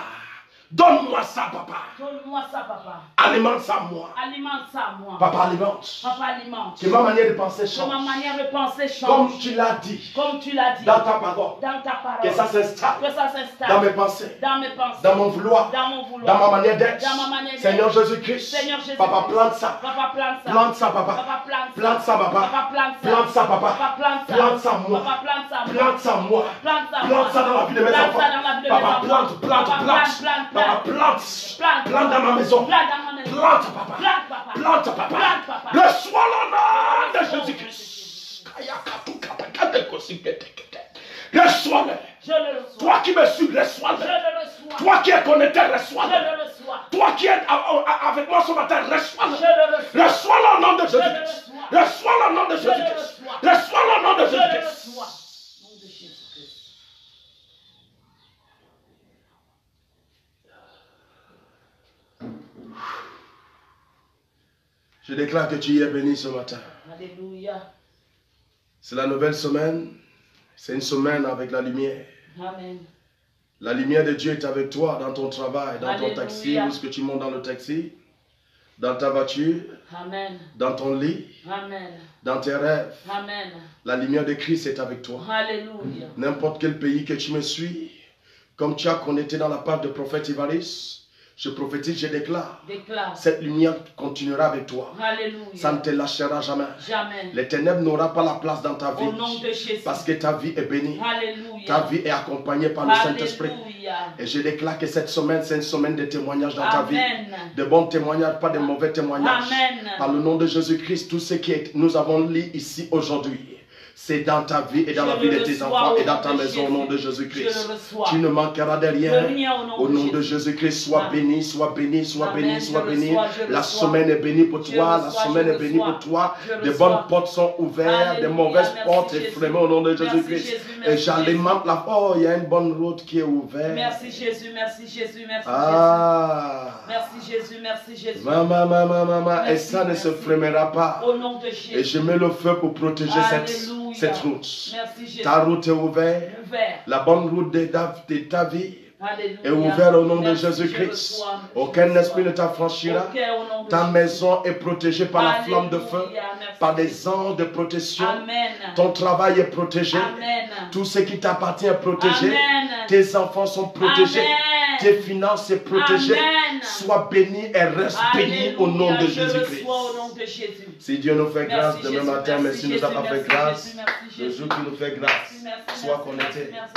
Donne-moi ça, papa. Donne-moi ça, papa. Alimente ça, moi. Alimente ça, moi. Papa, alimente. Papa, alimente. Que ma manière de penser Que change. ma manière de penser change. Comme tu l'as dit. Comme tu l'as dit. Dans ta parole. Dans ta parole. Que ça s'installe. Que ça s'installe. Dans mes pensées. Dans mes pensées. Dans mon vouloir. Dans mon vouloir. Dans ma manière d'être. Dans ma manière d'être. Seigneur Jésus-Christ. Seigneur Jésus-Christ. Papa, plante ça. Papa, plante ça. Plante ça, papa. Papa, plante ça. Plante ça, papa. Papa, plante ça. Plante ça, papa. Papa, plante ça. Plante ça, moi. Papa, plante ça. Plante ça, moi. Plante ça. Plante ça dans la vie de mes Plante enfants. ça dans la vie de mes Papa, enfants. plante, plante, Papa, plante. plante, Papa, plante. Plante dans ma maison. Plante dans ma maison. Plante, papa. Plante, papa. Plante, papa. Plante, papa. Reçois le nom de Jésus-Christ. Reçois-le. Je le reçois. Toi qui me suis, Je reçois-le. le reçois. Toi qui es connecté, Je reçois-le. le reçois. Toi qui es avec moi ce matin, reçois-le. Je le reçois. Reçois le nom de Je le Jésus-Christ. reçois. Reçois le nom de Je le Jésus-Christ. reçois. Reçois le nom de Je le Jésus-Christ. reçois. Nom de Jésus-Christ. Je déclare que tu es béni ce matin. Alléluia. C'est la nouvelle semaine. C'est une semaine avec la lumière. Amen. La lumière de Dieu est avec toi dans ton travail, dans ton Alléluia. taxi, où est-ce que tu montes dans le taxi, dans ta voiture, Amen. dans ton lit, Amen. dans tes rêves. Amen. La lumière de Christ est avec toi. Alléluia. N'importe quel pays que tu me suis, comme tu as connecté dans la part de prophète Évariste, je prophétise, je déclare, Déclare. cette lumière continuera avec toi. Alléluia. Ça ne te lâchera jamais. Jamais. Les ténèbres n'auront pas la place dans ta vie. Au nom de Jésus. Parce que ta vie est bénie. Alléluia. Ta vie est accompagnée par le Saint-Esprit. Alléluia. Et je déclare que cette semaine, c'est une semaine de témoignages dans ta vie. Amen. De bons témoignages, pas de mauvais témoignages. Amen. Par le nom de Jésus-Christ, tout ce que nous avons lu ici aujourd'hui, c'est dans ta vie et dans Je la vie le de tes reçois enfants au et dans nom ta de maison au nom de Jésus. Jésus-Christ. Je le reçois. Tu ne manqueras de rien. De rien Au nom de Jésus-Christ, sois Amen. béni, sois béni, sois Amen. béni, sois Je béni. reçois, je La reçois. semaine est bénie pour Je toi, la reçois, semaine je est bénie pour reçois. toi. Je De reçois. bonnes portes sont ouvertes, de Alléluia. mauvaises Merci, portes est Jésus. fermées au nom de Merci, Jésus-Christ. Jésus. Et Merci, j'alimente la... Oh, il y a une bonne route qui est ouverte. Merci Jésus, merci Jésus, merci Ah. Jésus. Merci Jésus, merci Jésus. Maman. Et Merci, ça ne se merci. fermera pas. Au nom de Et Jésus. je mets le feu pour protéger Alléluia. cette route. Merci Jésus. Ta route est ouverte. Ouvert. La bonne route de ta vie Alléluia. est ouverte au nom de Merci, Jésus-Christ. je reçois, je Aucun reçois. esprit ne t'affranchira. Ok, au nom de Ta Jésus. maison est protégée par la flamme de feu, Alléluia. Merci, par des Jésus. anges de protection. Amen. Ton travail est protégé. Amen. Tout ce qui t'appartient est protégé. Amen. Tes enfants sont protégés. Amen. Tes finances sont protégées. Amen. Sois béni et reste béni au nom de Alléluia, Jésus-Christ. Je reçois au nom de Jésus. Si Dieu nous fait grâce Merci, demain Jésus, matin, mais merci, s'il nous a Jésus, pas fait merci, grâce, Jésus, merci, le Jésus. jour qu'il nous fait grâce, Merci, sois merci, connecté. merci, merci.